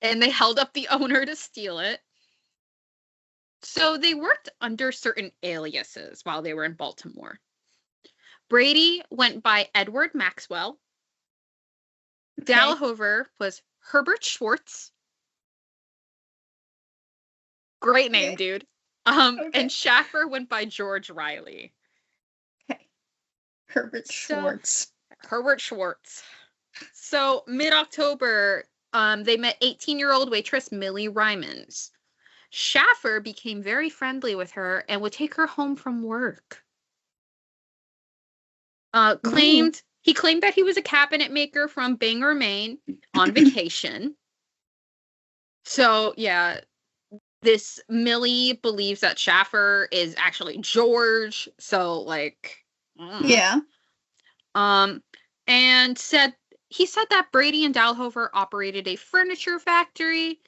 And they held up the owner to steal it. So they worked under certain aliases while they were in Baltimore. Brady went by Edward Maxwell. Okay. Dalhover was Herbert Schwartz. Great name, dude. And Schaffer went by George Riley. Okay. Herbert Schwartz. So mid-October, they met 18-year-old waitress Millie Ryman's. Schaffer became very friendly with her and would take her home from work. He claimed that he was a cabinet maker from Bangor, Maine, on vacation. So, yeah, this Millie believes that Schaffer is actually George. So, like, yeah. And he said that Brady and Dalhover operated a furniture factory,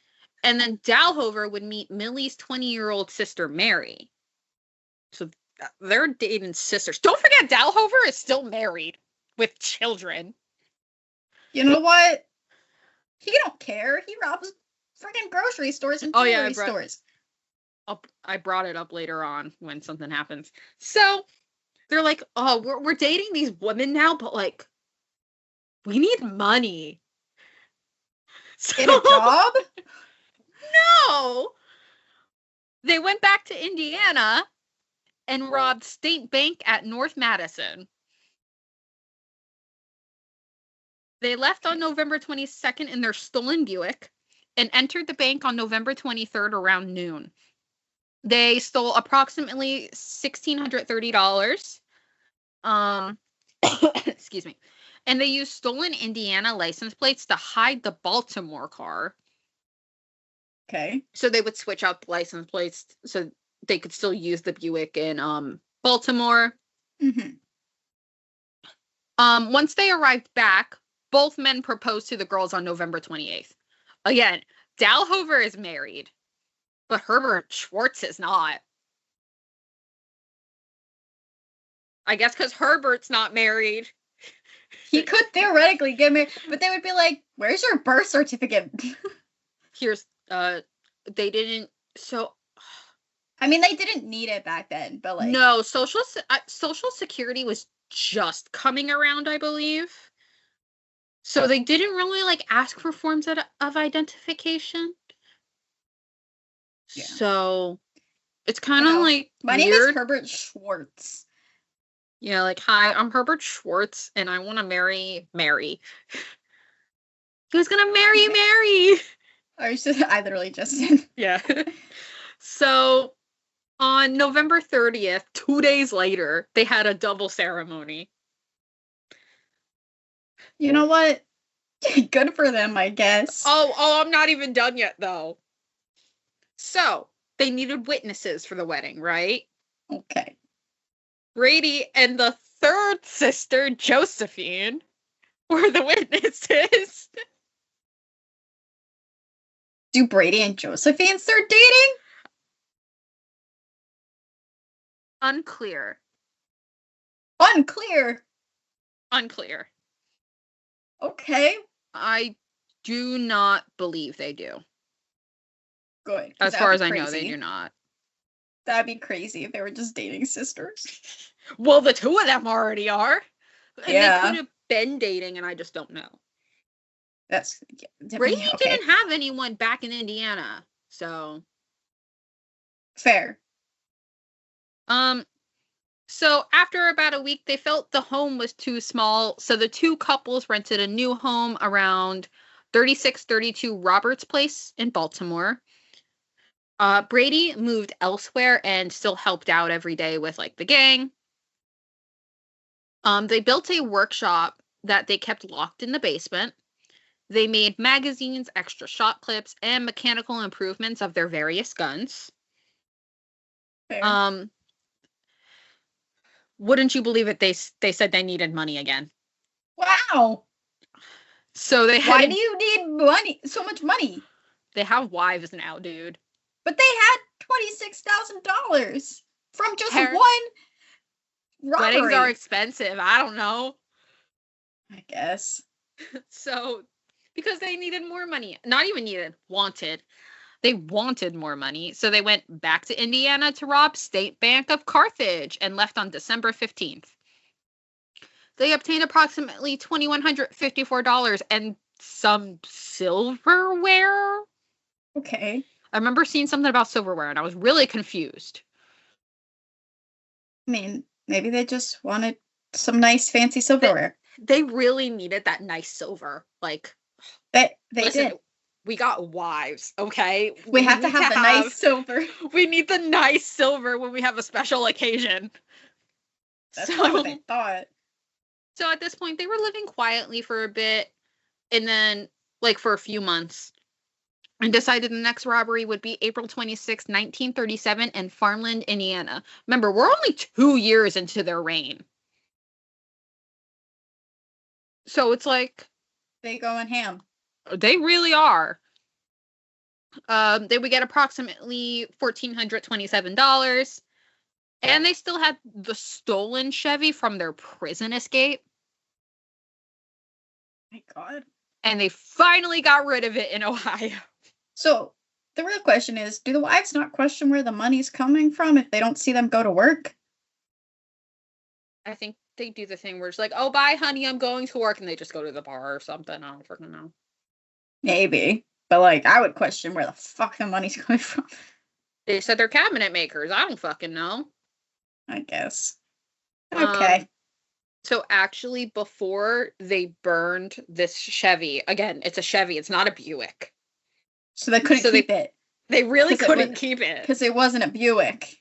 and then Dalhover would meet Millie's 20-year-old sister, Mary. So they're dating sisters. Don't forget, Dalhover is still married with children. You know what? He don't care. He robs freaking grocery stores and jewelry stores. I brought it up later on when something happens. So they're like, oh, we're dating these women now, but, like, we need money. Get a job? No! They went back to Indiana and robbed State Bank at North Madison. They left on November 22nd in their stolen Buick and entered the bank on November 23rd around noon. They stole approximately $1,630. Excuse me. And they used stolen Indiana license plates to hide the Baltimore car. Okay. So they would switch out the license plates so they could still use the Buick in Baltimore. Mm-hmm. Once they arrived back, both men proposed to the girls on November 28th. Again, Dalhover is married, but Herbert Schwartz is not. I guess because Herbert's not married. He could theoretically get married, but they would be like, where's your birth certificate? Here's, they didn't, so, I mean, they didn't need it back then, but like... No, social security was just coming around, I believe. So they didn't really, like, ask for forms of identification. Yeah. So it's kind of like my name is Herbert Schwartz. Yeah, like, hi, I'm Herbert Schwartz, and I want to marry Mary. Who's gonna marry Mary? I literally just did. Yeah. So on November 30th, 2 days later, they had a double ceremony. You know what? Good for them, I guess. Oh, I'm not even done yet, though. So, they needed witnesses for the wedding, right? Okay. Brady and the third sister, Josephine, were the witnesses. Do Brady and Josephine start dating? Unclear. Unclear. Okay. I do not believe they do. Good. As far as I know, they do not. That'd be crazy if they were just dating sisters. Well, the two of them already are. And yeah. They could have been dating, and I just don't know. That's... Brady didn't have anyone back in Indiana, so... Fair. So after about a week, they felt the home was too small, so the two couples rented a new home around 3632 Roberts Place in Baltimore. Brady moved elsewhere and still helped out every day with, like, the gang. They built a workshop that they kept locked in the basement. They made magazines, extra shot clips, and mechanical improvements of their various guns. Fair. Wouldn't you believe it? They said they needed money again. Wow. So they had... Why do you need money? So much money? They have wives now, dude. But they had $26,000 from just one robbery. Weddings are expensive. I don't know. I guess. So, because they needed more money. Not even needed, wanted. They wanted more money, so they went back to Indiana to rob State Bank of Carthage and left on December 15th. They obtained approximately $2,154 and some silverware. Okay. I remember seeing something about silverware, and I was really confused. I mean, maybe they just wanted some nice, fancy silverware. They really needed that nice silver. Like, they listen, did. We got wives, okay? We have to have the nice silver. We need the nice silver when we have a special occasion. That's not what they thought. So at this point, they were living quietly for a bit, and then, like, for a few months, and decided the next robbery would be April 26, 1937, in Farmland, Indiana. Remember, we're only 2 years into their reign. So it's like... They going ham. They really are. They would get approximately $1,427, and they still had the stolen Chevy from their prison escape. My God. And they finally got rid of it in Ohio. So, the real question is, do the wives not question where the money's coming from if they don't see them go to work? I think they do the thing where it's like, oh, bye, honey, I'm going to work, and they just go to the bar or something. I don't freaking know. Maybe. But, like, I would question where the fuck the money's coming from. They said they're cabinet makers. I don't fucking know. I guess. Okay. So, actually, before they burned this Chevy, again, it's a Chevy, it's not a Buick. So they couldn't keep it. They really couldn't keep it. Because it wasn't a Buick.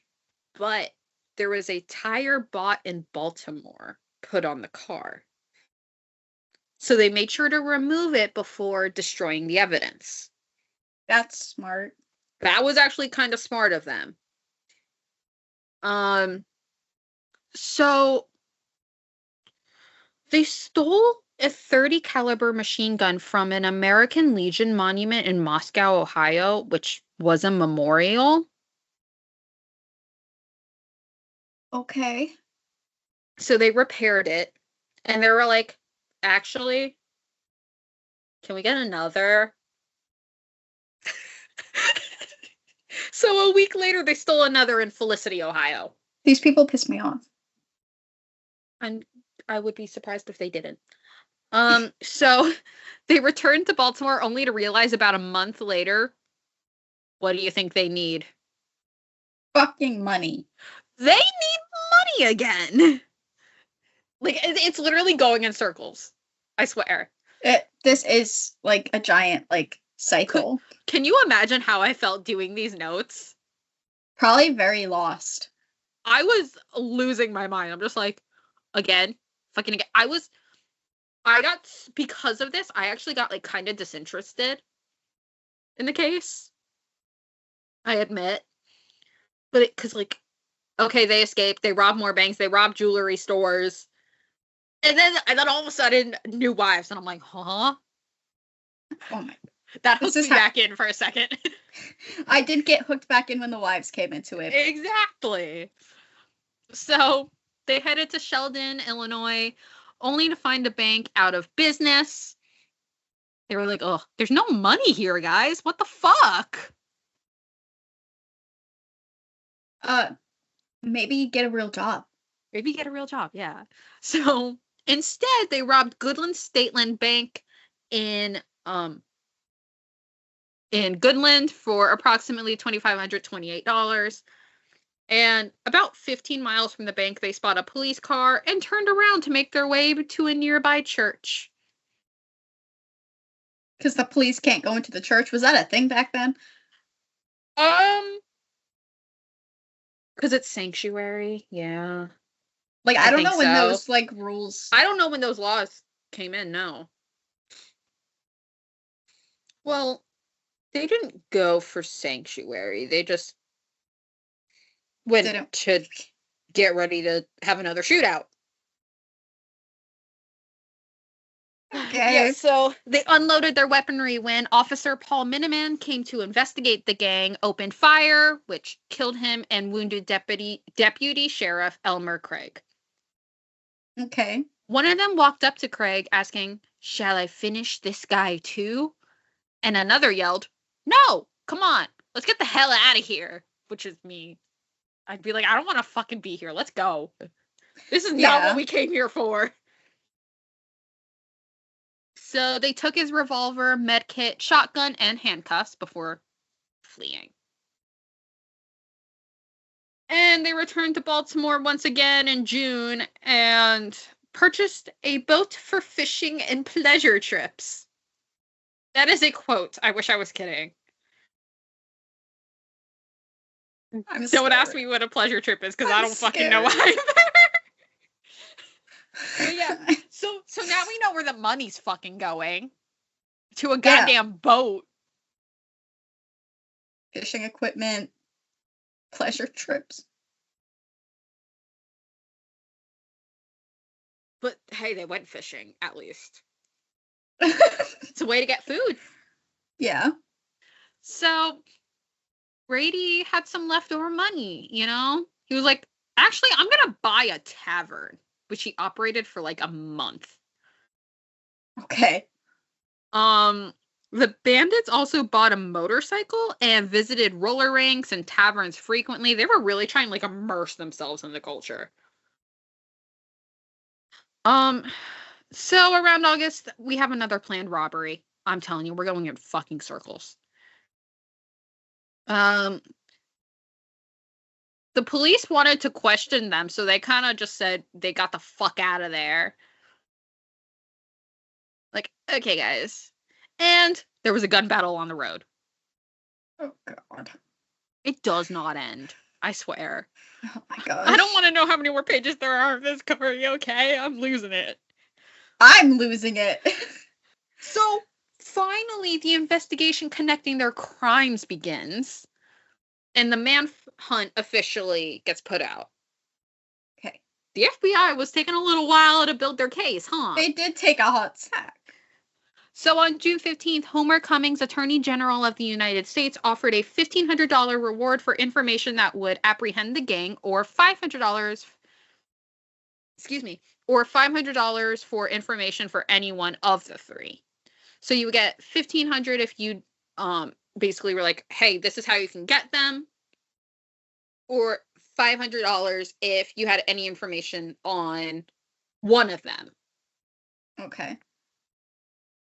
But there was a tire bought in Baltimore put on the car. So they made sure to remove it before destroying the evidence. That's smart. That was actually kind of smart of them. So they stole a .30 caliber machine gun from an American Legion monument in Moscow, Ohio, which was a memorial. Okay. So they repaired it, and they were like, actually, can we get another? So a week later, they stole another in Felicity, Ohio. These people piss me off. I would be surprised if they didn't. So they returned to Baltimore only to realize about a month later, what do you think they need? Fucking money. They need money again. Like, it's literally going in circles. I swear. This is like a giant, like, cycle. Can you imagine how I felt doing these notes? Probably very lost. I was losing my mind. I'm just like, again, fucking again. Because of this, I actually got, like, kind of disinterested in the case. I admit. But because, like, okay, they escaped, they robbed more banks, they robbed jewelry stores. And then all of a sudden, new wives. And I'm like, huh? Oh my. That hooked me back in for a second. I did get hooked back in when the wives came into it. Exactly. So they headed to Sheldon, Illinois, only to find the bank out of business. They were like, oh, there's no money here, guys. What the fuck? Maybe get a real job. Yeah. So instead, they robbed Goodland Stateland Bank in Goodland for approximately $2,528. And about 15 miles from the bank, they spot a police car and turned around to make their way to a nearby church. Because the police can't go into the church? Was that a thing back then? Because it's sanctuary, yeah. Like, I don't know when those, like, rules... I don't know when those laws came in, no. Well, they didn't go for sanctuary. They just went to get ready to have another shootout. Okay. Yeah, so they unloaded their weaponry when Officer Paul Miniman came to investigate the gang, opened fire, which killed him and wounded Deputy Sheriff Elmer Craig. Okay. One of them walked up to Craig asking, "Shall I finish this guy too?" And another yelled, "No, come on, let's get the hell out of here," which is me. I'd be like, I don't want to fucking be here. Let's go. This is not what we came here for. So they took his revolver, medkit, shotgun, and handcuffs before fleeing. And they returned to Baltimore once again in June and purchased a boat for fishing and pleasure trips. That is a quote. I wish I was kidding. Don't ask me what a pleasure trip is, because I don't fucking know either. But yeah, so now we know where the money's fucking going. To a goddamn boat. Fishing equipment. Pleasure trips. But hey, they went fishing, at least. It's a way to get food. Yeah. So Brady had some leftover money, you know? He was like, actually, I'm going to buy a tavern, which he operated for like a month. Okay. The bandits also bought a motorcycle and visited roller rinks and taverns frequently. They were really trying to, like, immerse themselves in the culture. So around August, we have another planned robbery. I'm telling you, we're going in fucking circles. The police wanted to question them, so they kind of just said they got the fuck out of there. Like, okay, guys. And there was a gun battle on the road. Oh, God. It does not end. I swear. Oh, my God. I don't want to know how many more pages there are of this story, okay? I'm losing it. I'm losing it. So, finally, the investigation connecting their crimes begins. And the manhunt officially gets put out. Okay. The FBI was taking a little while to build their case, huh? They did take a hot sack. So on June 15th, Homer Cummings, Attorney General of the United States, offered a $1,500 reward for information that would apprehend the gang, or $500. Or $500 for information for any one of the three. So you would get $1,500 if you basically were like, hey, this is how you can get them, or $500 if you had any information on one of them. Okay.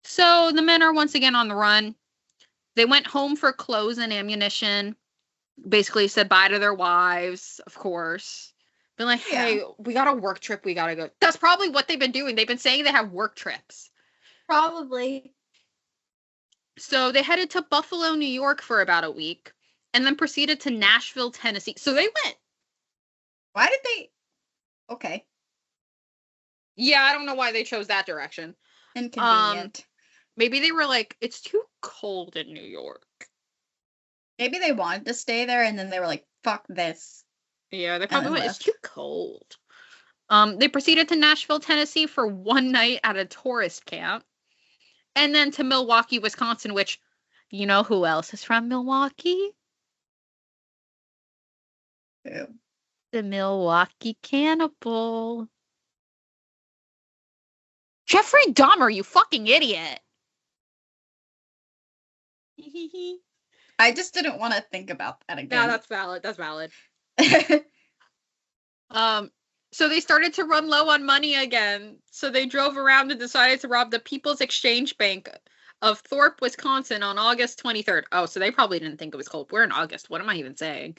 So the men are once again on the run. They went home for clothes and ammunition, basically said bye to their wives, of course. Been like, hey, we got a work trip, we gotta go. That's probably what they've been doing. They've been saying they have work trips. Probably. So they headed to Buffalo, New York for about a week, and then proceeded to Nashville, Tennessee. So they went. Why did they? Okay. Yeah, I don't know why they chose that direction. Inconvenient. Maybe they were like, it's too cold in New York. Maybe they wanted to stay there, and then they were like, fuck this. Yeah, they probably went, it's too cold. They proceeded to Nashville, Tennessee for one night at a tourist camp. And then to Milwaukee, Wisconsin, which, you know who else is from Milwaukee? Who? The Milwaukee Cannibal. Jeffrey Dahmer, you fucking idiot. I just didn't want to think about that again. No, that's valid. That's valid. So they started to run low on money again. So they drove around and decided to rob the People's Exchange Bank of Thorpe, Wisconsin on August 23rd. Oh, so they probably didn't think it was cold. We're in August. What am I even saying?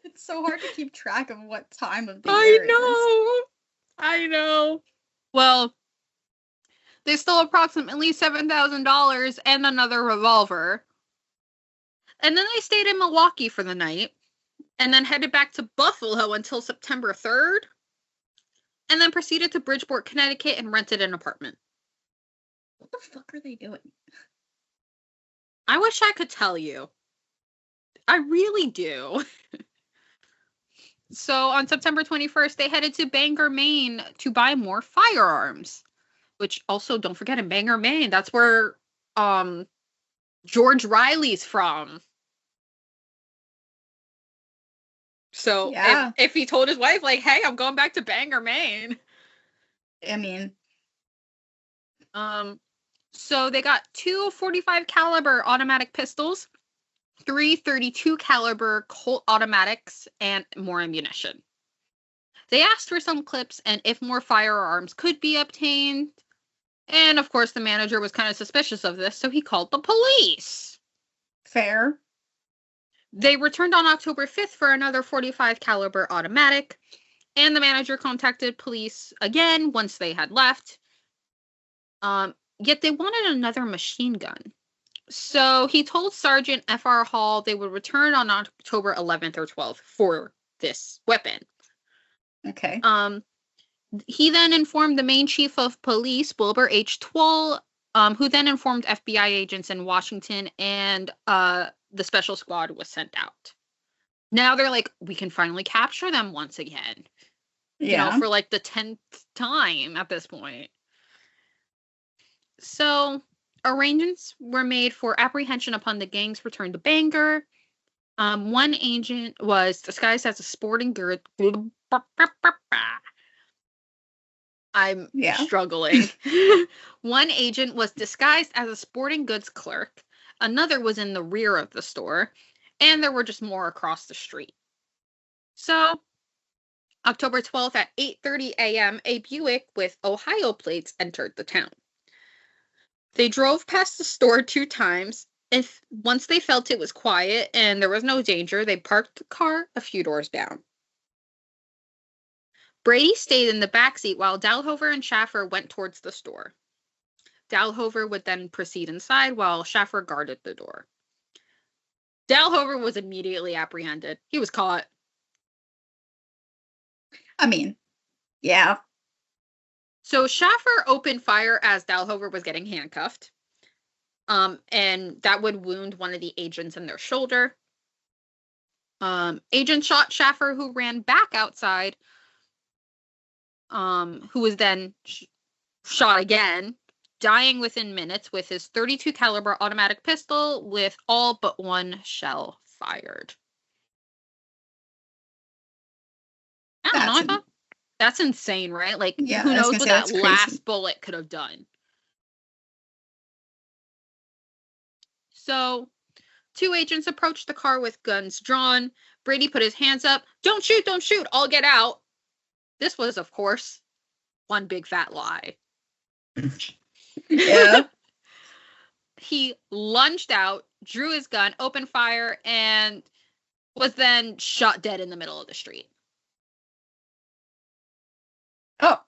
It's so hard to keep track of what time of the year it is. I know. Well, they stole approximately $7,000 and another revolver. And then they stayed in Milwaukee for the night. And then headed back to Buffalo until September 3rd. And then proceeded to Bridgeport, Connecticut and rented an apartment. What the fuck are they doing? I wish I could tell you. I really do. So on September 21st, they headed to Bangor, Maine to buy more firearms. Which also, don't forget, in Bangor, Maine, that's where George Riley's from. So yeah. if he told his wife, like, hey, I'm going back to Bangor, Maine. I mean. So they got 2 .45 caliber automatic pistols, 3 .32 caliber Colt automatics, and more ammunition. They asked for some clips and if more firearms could be obtained. And of course, the manager was kind of suspicious of this, so he called the police. Fair. They returned on October 5th for another .45 caliber automatic, and the manager contacted police again once they had left. Yet they wanted another machine gun. So he told Sergeant F.R. Hall they would return on October 11th or 12th for this weapon. Okay. He then informed the main chief of police, Wilbur H. Twoll, who then informed FBI agents in Washington, and the special squad was sent out. Now they're like, we can finally capture them once again. Yeah. You know, for like the 10th time at this point. So arrangements were made for apprehension upon the gang's return to Bangor. One agent was disguised as a sporting goods. I'm struggling. One agent was disguised as a sporting goods clerk. Another was in the rear of the store. And there were just more across the street. So, October 12th at 8:30 a.m., a Buick with Ohio plates entered the town. They drove past the store 2 times. Once they felt it was quiet and there was no danger, they parked the car a few doors down. Brady stayed in the backseat while Dalhover and Schaffer went towards the store. Dalhover would then proceed inside while Schaffer guarded the door. Dalhover was immediately apprehended. He was caught. I mean, yeah. So Schaffer opened fire as Dalhover was getting handcuffed. And that would wound one of the agents in their shoulder. Agent shot Schaffer, who ran back outside. Who was then shot again, dying within minutes with his .32 caliber automatic pistol with all but one shell fired. I don't know. I thought that's insane, right? Like, who knows what that last bullet could have done? So 2 agents approached the car with guns drawn. Brady put his hands up. Don't shoot, I'll get out. This was, of course, one big fat lie. Yeah. He lunged out, drew his gun, opened fire, and was then shot dead in the middle of the street. Oh.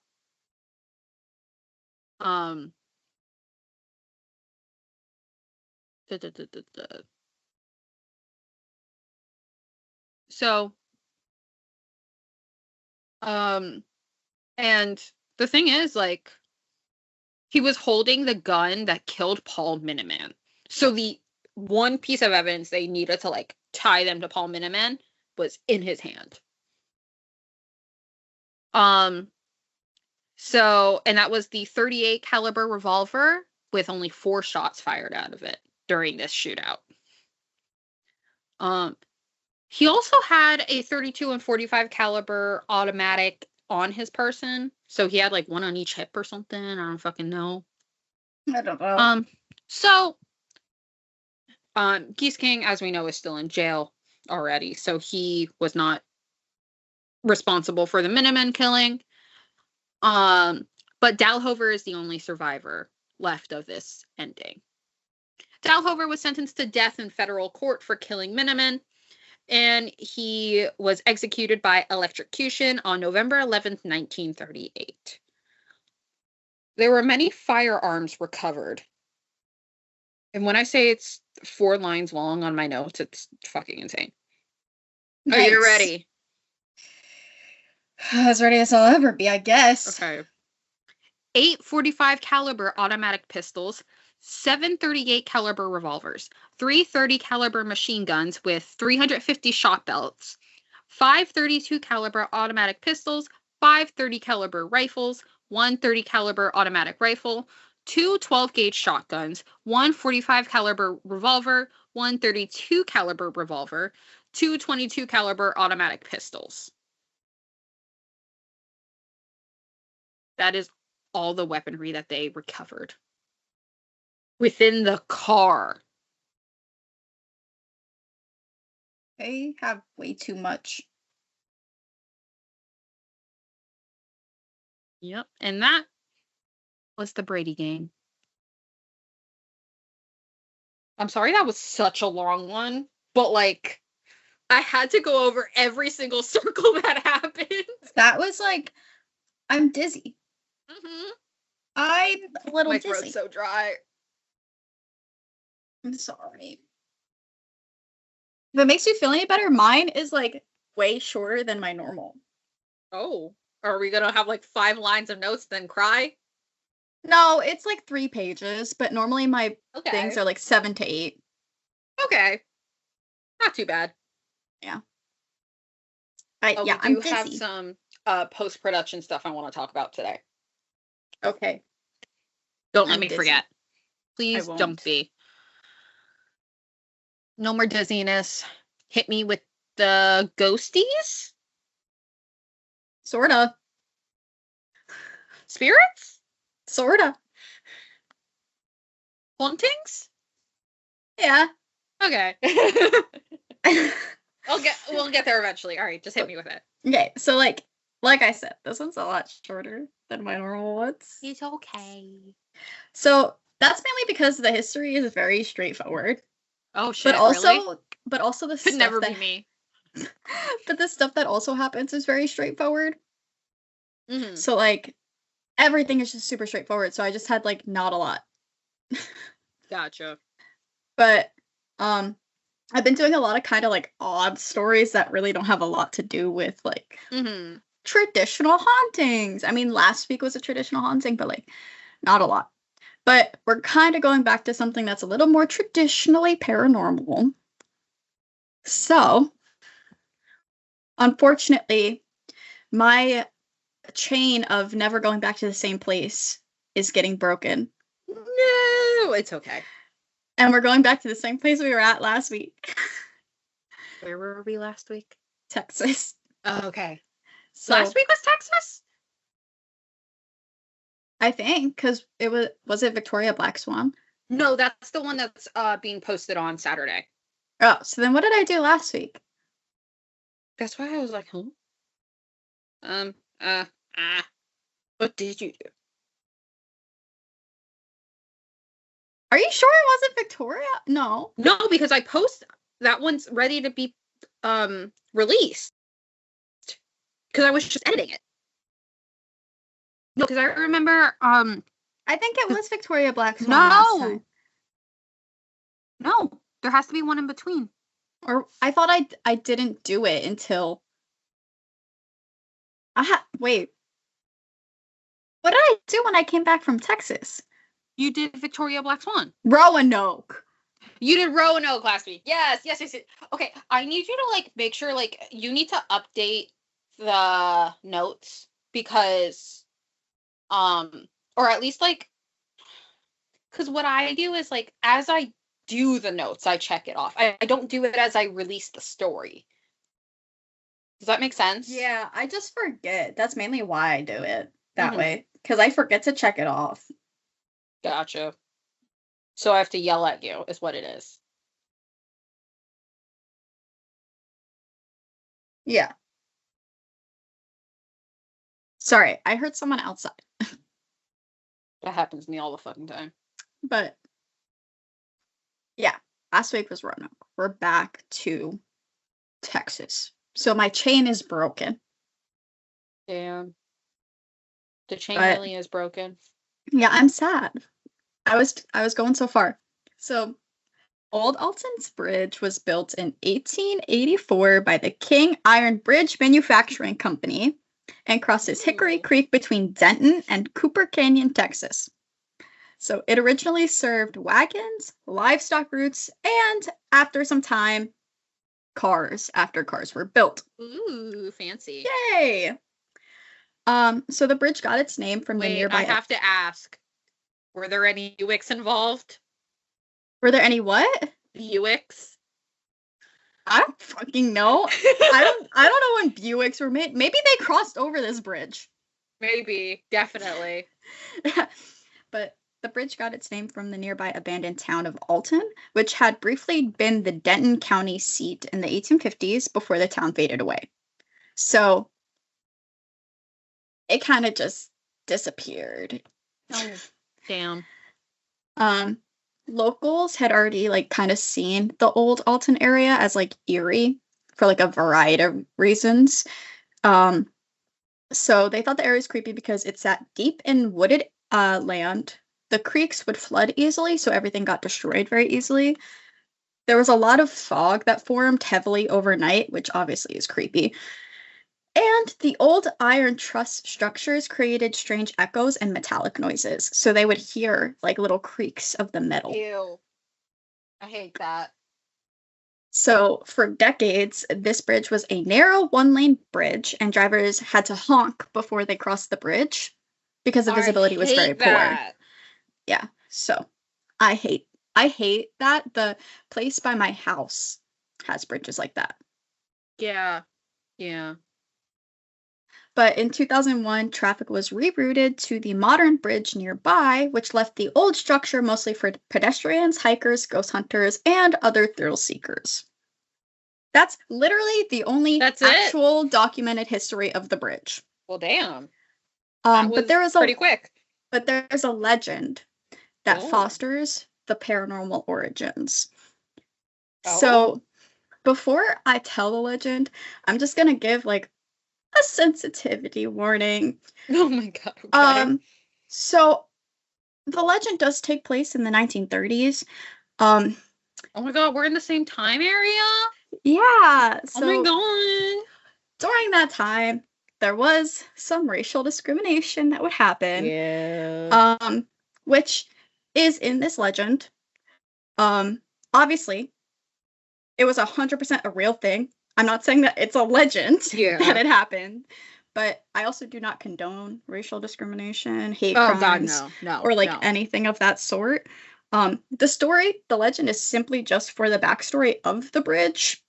So, and the thing is, like, he was holding the gun that killed Paul Miniman. So the one piece of evidence they needed to, like, tie them to Paul Miniman was in his hand. So, and that was the .38 caliber revolver with only 4 shots fired out of it during this shootout. He also had a .32 and .45 caliber automatic on his person. So he had like one on each hip or something. I don't fucking know. I don't know. So Geese King, as we know, is still in jail already. So he was not responsible for the Miniman killing. But Dalhover is the only survivor left of this ending. Dalhover was sentenced to death in federal court for killing Miniman, and he was executed by electrocution on November 11th, 1938. There were many firearms recovered. And when I say it's 4 lines long on my notes, it's fucking insane. Nice. Are you ready? As ready as I'll ever be, I guess. Okay. 8 .45 caliber automatic pistols, 7 .38 caliber revolvers, 3 .30 caliber machine guns with 350 shot belts, 5 .32 caliber automatic pistols, 5 .30 caliber rifles, 1 .30 caliber automatic rifle, 2 12-gauge shotguns, 1 .45 caliber revolver, 1 .32 caliber revolver, 2 .22 caliber automatic pistols. That is all the weaponry that they recovered within the car. They have way too much. Yep, and that was the Brady Gang. I'm sorry that was such a long one, but like I had to go over every single circle that happened. That was like, I'm dizzy. Mm-hmm. I'm a little dizzy. My throat's so dry. I'm sorry. If it makes you feel any better, mine is like way shorter than my normal. Oh, are we gonna have like 5 lines of notes then cry? No, it's like 3 pages, but normally my things are like 7 to 8. Okay. Not too bad. Yeah. We do have some post-production stuff I want to talk about today. Okay. Don't let me forget. Please don't be. No more dizziness. Hit me with the ghosties? Sorta. Spirits? Sorta. Hauntings? Yeah. Okay. We'll get there eventually. All right, just hit me with it. Okay, so like I said, this one's a lot shorter than my normal ones. It's okay. So that's mainly because the history is very straightforward. Oh shit! But really? also the could stuff never be me. But the stuff that also happens is very straightforward. Mm-hmm. So like everything is just super straightforward. So I just had like not a lot. Gotcha. But I've been doing a lot of kind of like odd stories that really don't have a lot to do with like traditional hauntings. I mean, last week was a traditional haunting, but like not a lot. But we're kind of going back to something that's a little more traditionally paranormal. So, unfortunately, my chain of never going back to the same place is getting broken. No, it's okay. And we're going back to the same place we were at last week. Where were we last week? Texas. Oh, okay. So, last week was Texas? I think, because it was it Victoria Black Swan? No, that's the one that's being posted on Saturday. Oh, so then what did I do last week? That's why I was like, huh? What did you do? Are you sure it wasn't Victoria? No. No, because I post that one's ready to be released. Because I was just editing it. No, because I remember I think it was Victoria Black's one last time. No, there has to be one in between. Or I thought I didn't do it until wait. What did I do when I came back from Texas? You did Victoria Black's one. Roanoke. You did Roanoke last week. Yes. Okay, I need you to like make sure like you need to update the notes because or at least like because what I do is like as I do the notes, I check it off. I don't do it as I release the story. Does that make sense? Yeah, I just forget. That's mainly why I do it that way. Because I forget to check it off. Gotcha. So I have to yell at you, is what it is. Yeah. Sorry, I heard someone outside. That happens to me all the fucking time. But, yeah, last week was Roanoke. We're back to Texas. So my chain is broken. Damn. The chain really is broken. Yeah, I'm sad. I was going so far. So, Old Alton's Bridge was built in 1884 by the King Iron Bridge Manufacturing Company and crosses Hickory Creek between Denton and Cooper Canyon, Texas. So it originally served wagons, livestock routes, and after some time, cars after cars were built. Ooh, fancy. Yay! So the bridge got its name from the nearby... I have to ask, were there any Buicks involved? Were there any what? Buicks? I don't fucking know. I don't know when Buicks were made. Maybe they crossed over this bridge. Maybe, definitely. But the bridge got its name from the nearby abandoned town of Alton, which had briefly been the Denton County seat in the 1850s before the town faded away. So it kind of just disappeared. Oh, damn. Locals had already like kind of seen the old Alton area as like eerie for like a variety of reasons. So they thought the area was creepy because it sat deep in wooded land. The creeks would flood easily, so everything got destroyed very easily. There was a lot of fog that formed heavily overnight, which obviously is creepy. And the old iron truss structures created strange echoes and metallic noises, so they would hear like little creaks of the metal. Ew. I hate that. So for decades, this bridge was a narrow one-lane bridge, and drivers had to honk before they crossed the bridge because the visibility was very poor. Yeah, so I hate that. The place by my house has bridges like that. Yeah. But in 2001, traffic was rerouted to the modern bridge nearby, which left the old structure mostly for pedestrians, hikers, ghost hunters, and other thrill seekers. That's literally the only actual documented history of the bridge. Well, damn. But there was pretty quick. But there's a legend that fosters the paranormal origins. So before I tell the legend, I'm just gonna give like a sensitivity warning. Oh my god. Okay. So the legend does take place in the 1930s. Oh my god, we're in the same time area? Yeah. So oh my god. During that time, there was some racial discrimination that would happen. Yeah. Which is in this legend. Obviously, it was 100% a real thing. I'm not saying that it's a legend that it happened, but I also do not condone racial discrimination, hate crimes, or anything of that sort. The legend is simply just for the backstory of the bridge.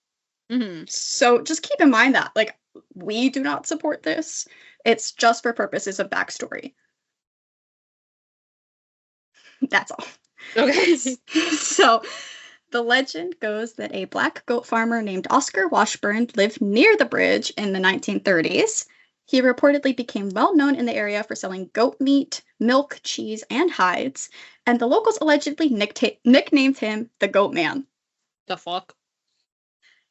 Mm-hmm. So just keep in mind that, like, we do not support this. It's just for purposes of backstory. That's all. Okay. So the legend goes that a black goat farmer named Oscar Washburn lived near the bridge in the 1930s. He reportedly became well known in the area for selling goat meat, milk, cheese, and hides, and the locals allegedly nicknamed him the Goatman. The fuck?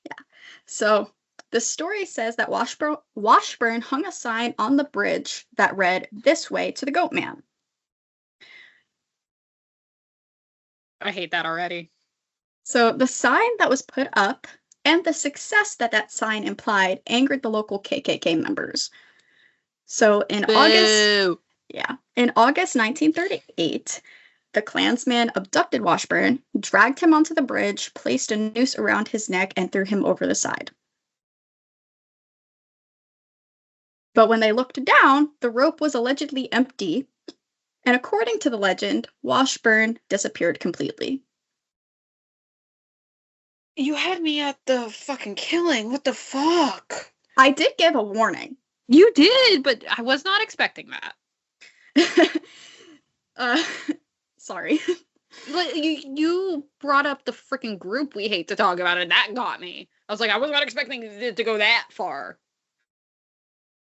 Yeah. So the story says that Washburn hung a sign on the bridge that read, "This way to the Goatman." I hate that already. So the sign that was put up and the success that that sign implied angered the local KKK members. So in August 1938, the Klansmen abducted Washburn, dragged him onto the bridge, placed a noose around his neck, and threw him over the side. But when they looked down, the rope was allegedly empty, and according to the legend, Washburn disappeared completely. You had me at the fucking killing. What the fuck? I did give a warning. You did, but I was not expecting that. Sorry. You brought up the freaking group we hate to talk about, and that got me. I was like, I was not expecting it to go that far.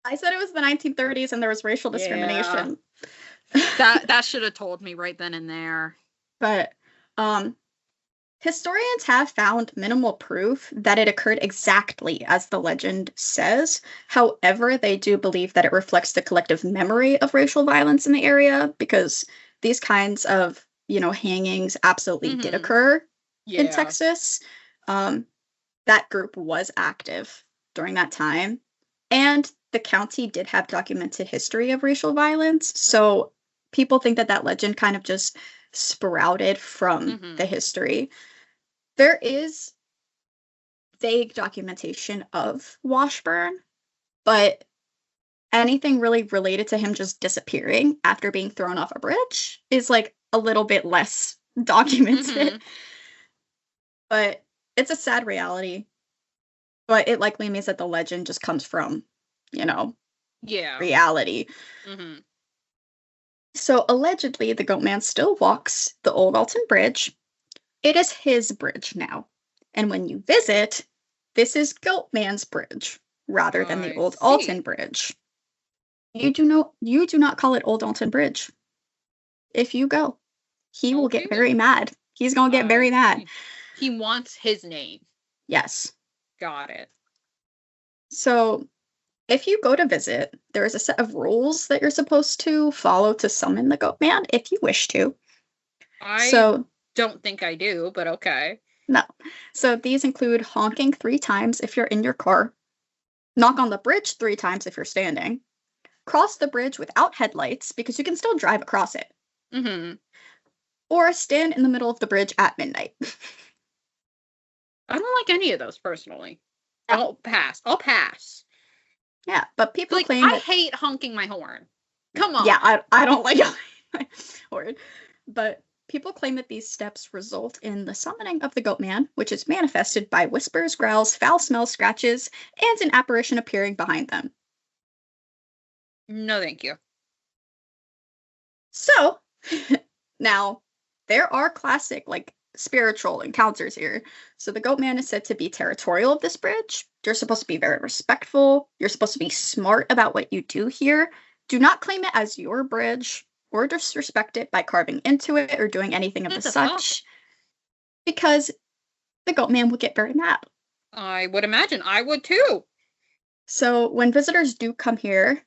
I said it was the 1930s and there was racial discrimination. Yeah. that should have told me right then and there. But historians have found minimal proof that it occurred exactly as the legend says. However, they do believe that it reflects the collective memory of racial violence in the area, because these kinds of, hangings absolutely did occur in Texas. That group was active during that time. And the county did have documented history of racial violence. So people think that legend kind of just sprouted from the history. There is vague documentation of Washburn, but anything really related to him just disappearing after being thrown off a bridge is like a little bit less documented. But it's a sad reality. But it likely means that the legend just comes from, reality. So allegedly, the Goatman still walks the Old Alton Bridge. It is his bridge now. And when you visit, this is Goatman's bridge rather than the Old Alton Bridge. You do not call it Old Alton Bridge. If you go, he will get very mad. He's going to get very mad. He wants his name. Yes. Got it. So if you go to visit, there is a set of rules that you're supposed to follow to summon the Goatman, if you wish to. I don't think I do, but okay. No. So these include honking 3 times if you're in your car, knock on the bridge 3 times if you're standing, cross the bridge without headlights because you can still drive across it, or stand in the middle of the bridge at midnight. I don't like any of those personally. I'll pass. Yeah, but people claim I hate honking my horn. Come on. Yeah, I don't like my horn. But people claim that these steps result in the summoning of the Goatman, which is manifested by whispers, growls, foul smells, scratches, and an apparition appearing behind them. No, thank you. So, now, there are classic, spiritual encounters here. So the Goatman is said to be territorial of this bridge. You're supposed to be very respectful. You're supposed to be smart about what you do here. Do not claim it as your bridge or disrespect it by carving into it or doing anything of the such. Because the Goatman would get very mad. I would imagine. I would too. So when visitors do come here,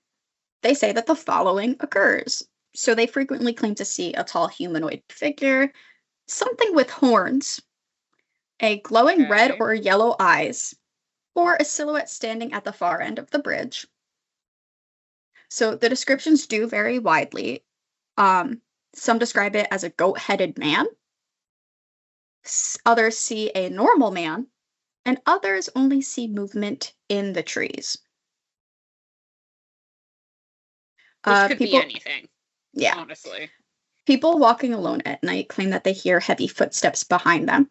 they say that the following occurs. So they frequently claim to see a tall humanoid figure, something with horns, a glowing red or yellow eyes, or a silhouette standing at the far end of the bridge. So the descriptions do vary widely. Some describe it as a goat-headed man. Others see a normal man, and others only see movement in the trees. Which could be anything. Yeah. Honestly. People walking alone at night claim that they hear heavy footsteps behind them.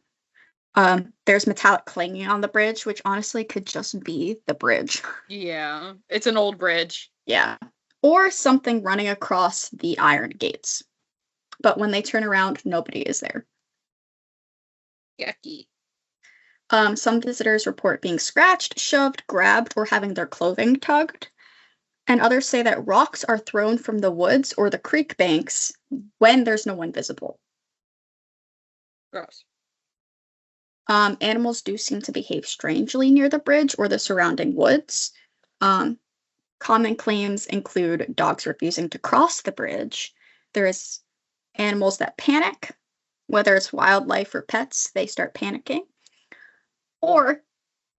There's metallic clanging on the bridge, which honestly could just be the bridge. Yeah, it's an old bridge. Yeah. Or something running across the iron gates. but when they turn around, nobody is there. Yucky. Some visitors report being scratched, shoved, grabbed, or having their clothing tugged. And others say that rocks are thrown from the woods or the creek banks when there's no one visible. Gross. Animals do seem to behave strangely near the bridge or the surrounding woods. Common claims include dogs refusing to cross the bridge. There's animals that panic, whether it's wildlife or pets, they start panicking. Or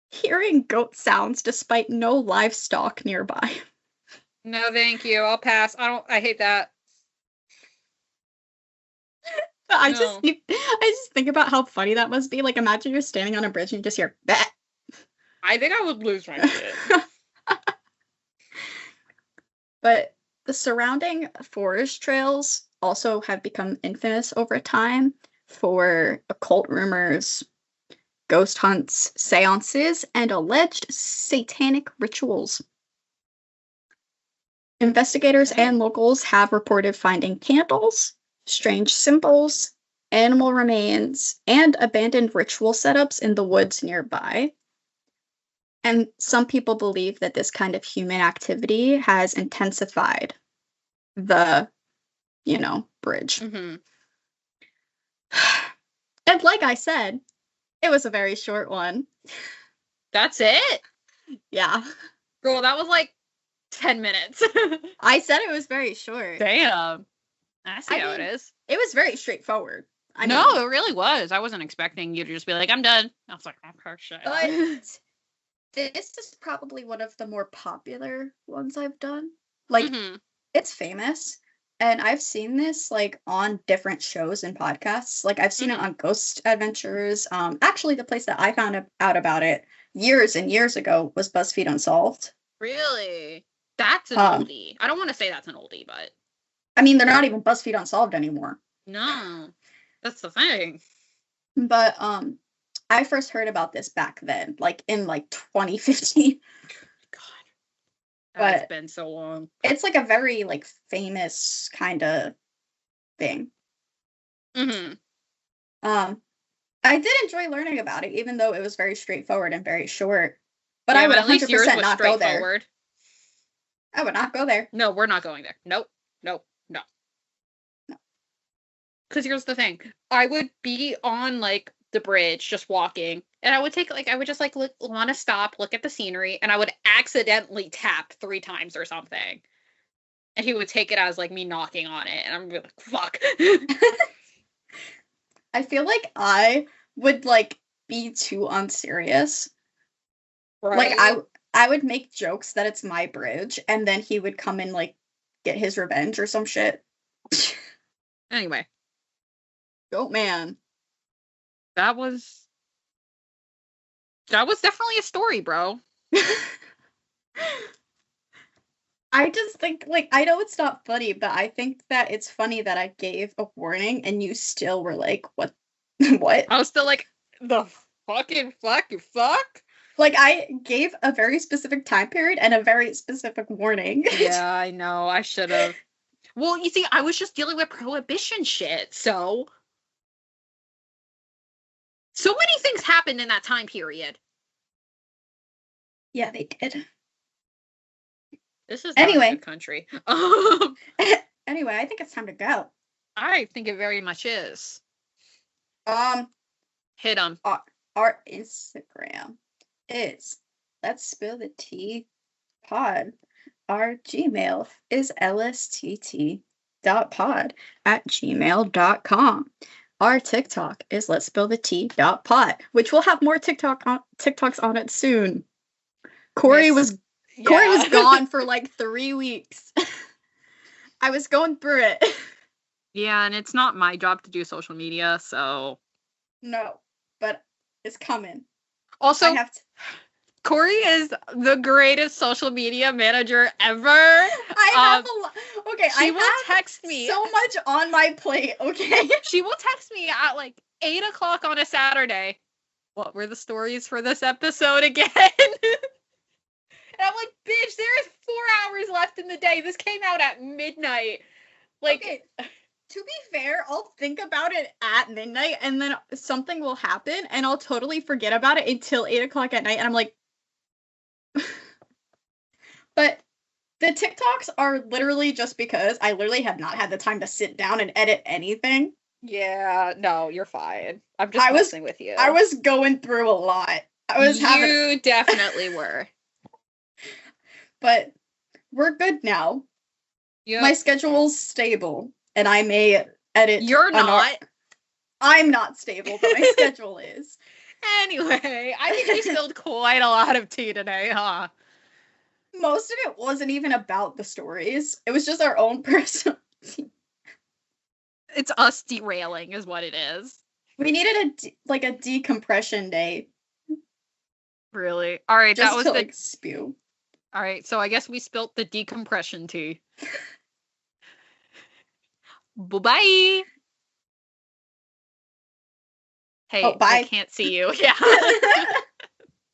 hearing goat sounds despite no livestock nearby. No, thank you. I'll pass. I hate that. I just think about how funny that must be. Like, imagine you're standing on a bridge and you just hear "bah." I think I would lose my shit. But the surrounding forest trails also have become infamous over time for occult rumors, ghost hunts, seances, and alleged satanic rituals. Investigators and locals have reported finding candles, strange symbols, animal remains, and abandoned ritual setups in the woods nearby. And some people believe that this kind of human activity has intensified the, bridge. Mm-hmm. And like I said, it was a very short one. That's it? Yeah. Girl, that was like 10 minutes. I said it was very short. Damn. I see how it is. It was very straightforward. No, it really was. I wasn't expecting you to just be like, I'm done. I was like, oh, shit. But this is probably one of the more popular ones I've done. Like, It's famous. And I've seen this, like, on different shows and podcasts. Like, I've seen it on Ghost Adventures. Actually, the place that I found out about it years and years ago was BuzzFeed Unsolved. Really? That's an oldie. I don't want to say that's an oldie, but... I mean, they're not even BuzzFeed Unsolved anymore. No. That's the thing. But, I first heard about this back then, like, in, 2015. God. That's been so long. It's, like, a very, famous kind of thing. Mm-hmm. I did enjoy learning about it, even though it was very straightforward and very short. But I would 100% not go there. I would not go there. No, we're not going there. Nope. Because here's the thing. I would be on, the bridge, just walking, and I would just, want to stop, look at the scenery, and I would accidentally tap 3 times or something. And he would take it as, me knocking on it, and I'm like, fuck. I feel like I would, be too unserious. Right? I would make jokes that it's my bridge, and then he would come and, get his revenge or some shit. Anyway. Goatman. That was definitely a story, bro. I just think, I know it's not funny, but I think that it's funny that I gave a warning and you still were like, what? What? I was still like, the fucking fuck? I gave a very specific time period and a very specific warning. Yeah, I know. I should have. Well, you see, I was just dealing with prohibition shit, so... So many things happened in that time period. Yeah, they did. This is not a good country. Anyway, I think it's time to go. I think it very much is. Hit 'em. Our Instagram is Let's Spill the Tea Pod. Our Gmail is lstt.pod@gmail.com. Our TikTok is Let's Spill the Tea.pod, which will have more TikToks on it soon. Corey was gone for 3 weeks. I was going through it. Yeah, and it's not my job to do social media, so... No, but it's coming. Also, Corey is the greatest social media manager ever. She will text me so much on my plate, okay? She will text me at 8 o'clock on a Saturday. What were the stories for this episode again? And I'm like, bitch, there is 4 hours left in the day. This came out at midnight. Okay. To be fair, I'll think about it at midnight, and then something will happen, and I'll totally forget about it until 8 o'clock at night, and I'm like... But the TikToks are literally just because I literally have not had the time to sit down and edit anything. Yeah, no, you're fine. I'm just messing with you. I was going through a lot. You definitely were. But we're good now. Yep. My schedule's stable, and I may edit. You're not. I'm not stable, but my schedule is. Anyway, I think we spilled quite a lot of tea today, huh? Most of it wasn't even about the stories. It was just our own personal tea. It's us derailing is what it is. We needed a decompression day. Really? All right, just that was to, like, spew. All right, so I guess we spilt the decompression tea. Bye-bye. Hey, oh, bye. I can't see you. Yeah.